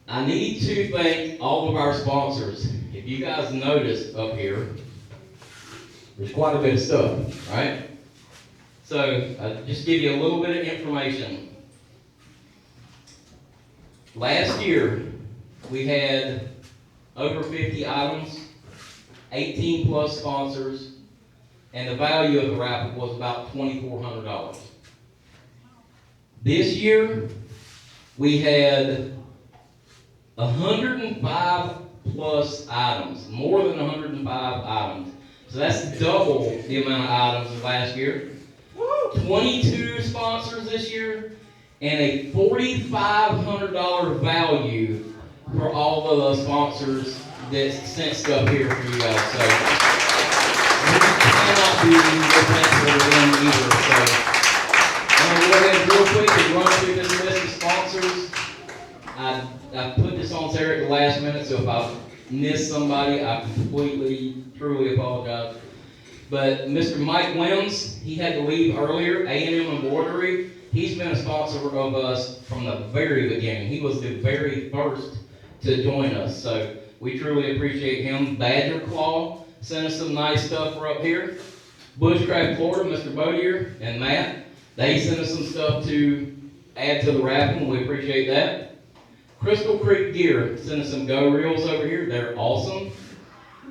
I need to thank all of our sponsors. If you guys noticed up here, there's quite a bit of stuff, right? So I'll just give you a little bit of information. Last year, we had over 50 items, 18 plus sponsors, and the value of the raffle was about $2,400. This year, we had 105 plus items, more than 105 items. So that's double the amount of items as last year. 22 sponsors this year, and a $4,500 value for all of the sponsors that sent stuff here for you guys. So we cannot be more thankful to them either. So I'm going to go ahead real quick and run through this list of sponsors. I put this on Sarah at the last minute, so if I missed somebody, I completely, truly apologize. But Mr. Mike Whyms, he had to leave earlier. A&M Embroidery, he's been a sponsor of us from the very beginning. He was the very first to join us, so we truly appreciate him. Badger Claw sent us some nice stuff for up here. Bushcraft Florida, Mr. Bodier and Matt, they sent us some stuff to add to the raffle, and we appreciate that. Crystal Creek Gear sent us some Go Reels over here. They're awesome.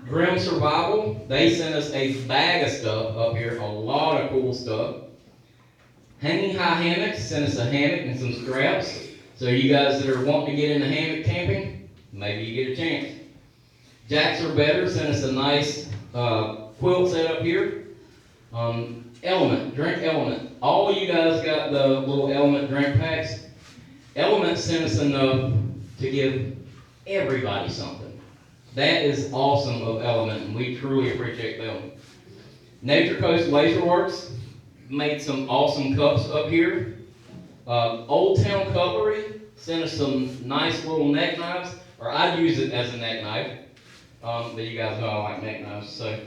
Grim Survival, they sent us a bag of stuff up here, a lot of cool stuff. Hanging High Hammocks sent us a hammock and some straps. So you guys that are wanting to get into hammock camping, maybe you get a chance. Jacks Are Better sent us a nice quilt set up here. Element, Drink Element. All of you guys got the little Element drink packs. Element sent us enough to give everybody something. That is awesome of Element, and we truly appreciate them. Nature Coast Laser Works made some awesome cups up here. Old Town Cutlery sent us some nice little neck knives, or I'd use it as a neck knife. But you guys know I like neck knives. So,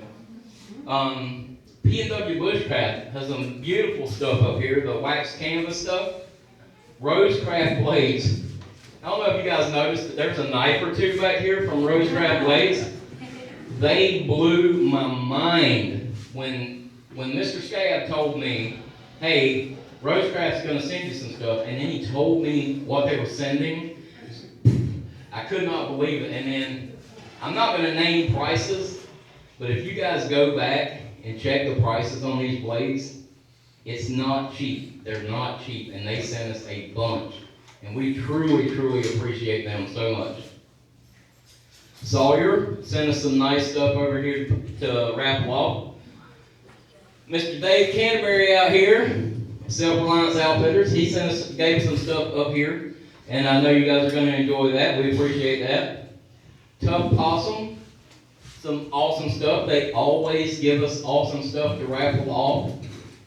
P&W Bushcraft has some beautiful stuff up here, the wax canvas stuff. Rosecraft Blades. I don't know if you guys noticed that there's a knife or two back here from Rosecraft Blades. They blew my mind when Mr. Scab told me, hey, Rosecraft's going to send you some stuff, and then he told me what they were sending. I could not believe it. And then, I'm not going to name prices, but if you guys go back and check the prices on these blades, it's not cheap. They're not cheap, and they sent us a bunch. And we truly, truly appreciate them so much. Sawyer sent us some nice stuff over here to Raffle off. Mr. Dave Canterbury out here, Self-Reliance Outfitters, he gave us some stuff up here, and I know you guys are going to enjoy that. We appreciate that. Tough Possum, some awesome stuff. They always give us awesome stuff to raffle off,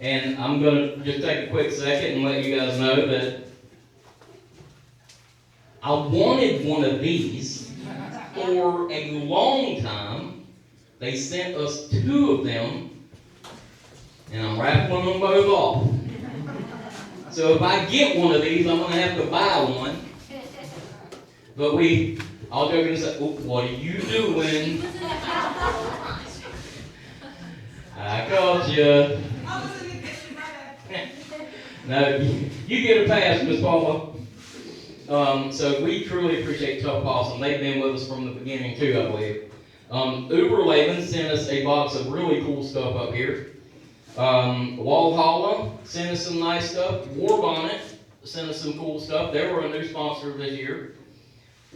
and I'm going to just take a quick second and let you guys know that I wanted one of these for a long time. They sent us 2 of them. and I'm raffling them both off. So if I get one of these, I'm going to have to buy one. But all joking aside, what are you doing? I caught you. No, you get a pass, Miss Paula. So we truly appreciate Tough Possum. They've been with us from the beginning too, I believe. Uberleben sent us a box of really cool stuff up here. Walhalla sent us some nice stuff. Warbonnet sent us some cool stuff. They were a new sponsor this year.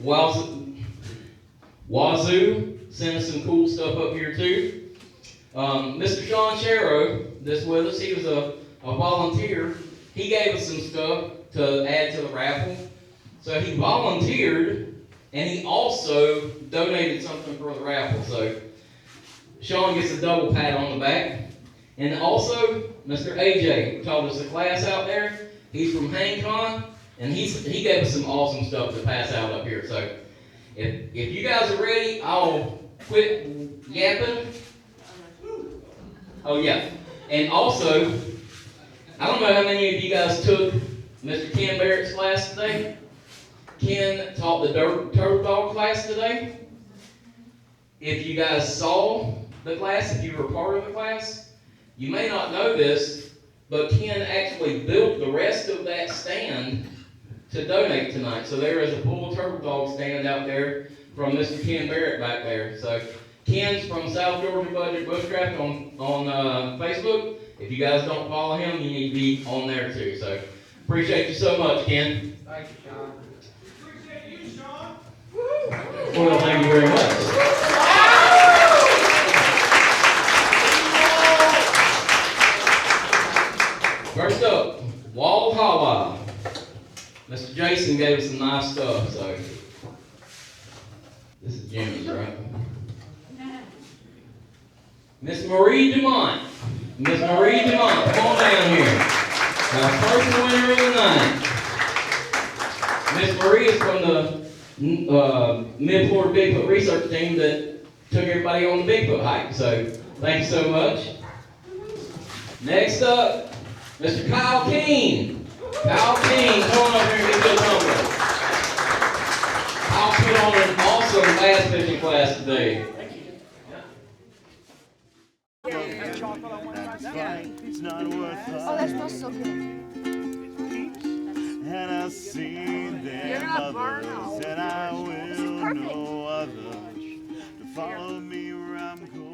Wazoo sent us some cool stuff up here too. Mr. Sean Sharrow, that's with us, he was a volunteer. He gave us some stuff to add to the raffle. So he volunteered, and he also donated something for the raffle. So Sean gets a double pat on the back. And also, Mr. AJ taught us a class out there. He's from HangCon, and he gave us some awesome stuff to pass out up here. So if you guys are ready, I'll quit yapping. Oh yeah, and also, I don't know how many of you guys took Mr. Ken Barrett's class today. Ken taught the turtle dog class today. If you guys saw the class, if you were part of the class, you may not know this, but Ken actually built the rest of that stand to donate tonight. So there is a full turtle dog stand out there from Mr. Ken Barrett back there. So Ken's from South Georgia Budget Bushcraft on Facebook. If you guys don't follow him, you need to be on there too. So appreciate you so much, Ken. Thank you, Sean. Appreciate you, Sean. Well, thank you very much. First up, Walhalla. Mr. Jason gave us some nice stuff, so this is Jimmy's, right? Miss Marie Dumont. Miss Marie Dumont, come on down here. Our first winner of the night. Miss Marie is from the Mid-Florida Bigfoot Research Team that took everybody on the Bigfoot hike. So thank you so much. Next up, Mr. Kyle King. Kyle King, come on up here and get your number. Kyle put on an awesome bass fishing class today. It's not worth it. Oh, that smells so good. And I've seen them others, and I will know others to follow me where I'm going.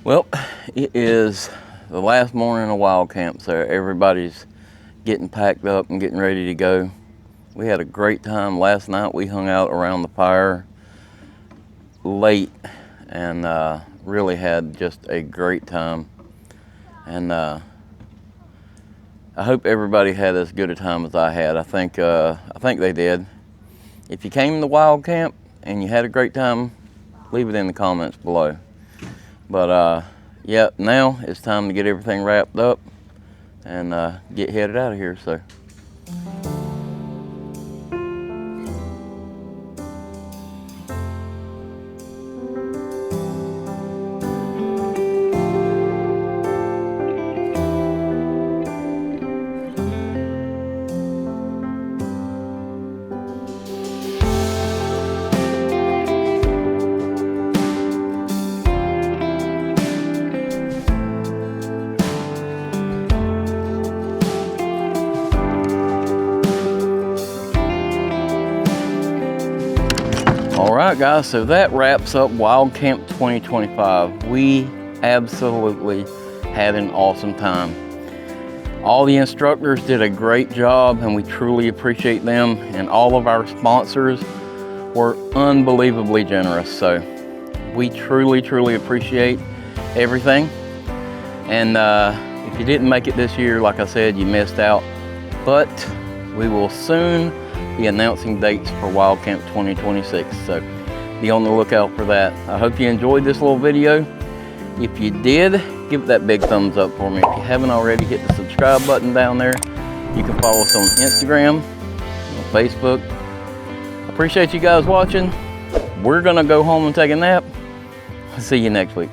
Well, it is the last morning of wild camp, so everybody's getting packed up and getting ready to go. We had a great time last night. We hung out around the fire late and really had just a great time. And I hope everybody had as good a time as I had. I think they did. If you came to wild camp and you had a great time, leave it in the comments below. But yeah, now it's time to get everything wrapped up and get headed out of here. So. guys, so that wraps up Wild Camp 2025. We absolutely had an awesome time. All the instructors did a great job and we truly appreciate them, and all of our sponsors were unbelievably generous. So we truly appreciate everything. And if you didn't make it this year, like I said, you missed out. But we will soon be announcing dates for Wild Camp 2026. So be on the lookout for that. I hope you enjoyed this little video. If you did, give it that big thumbs up for me. If you haven't already, hit the subscribe button down there. You can follow us on Instagram, on Facebook. I appreciate you guys watching. We're gonna go home and take a nap. See you next week.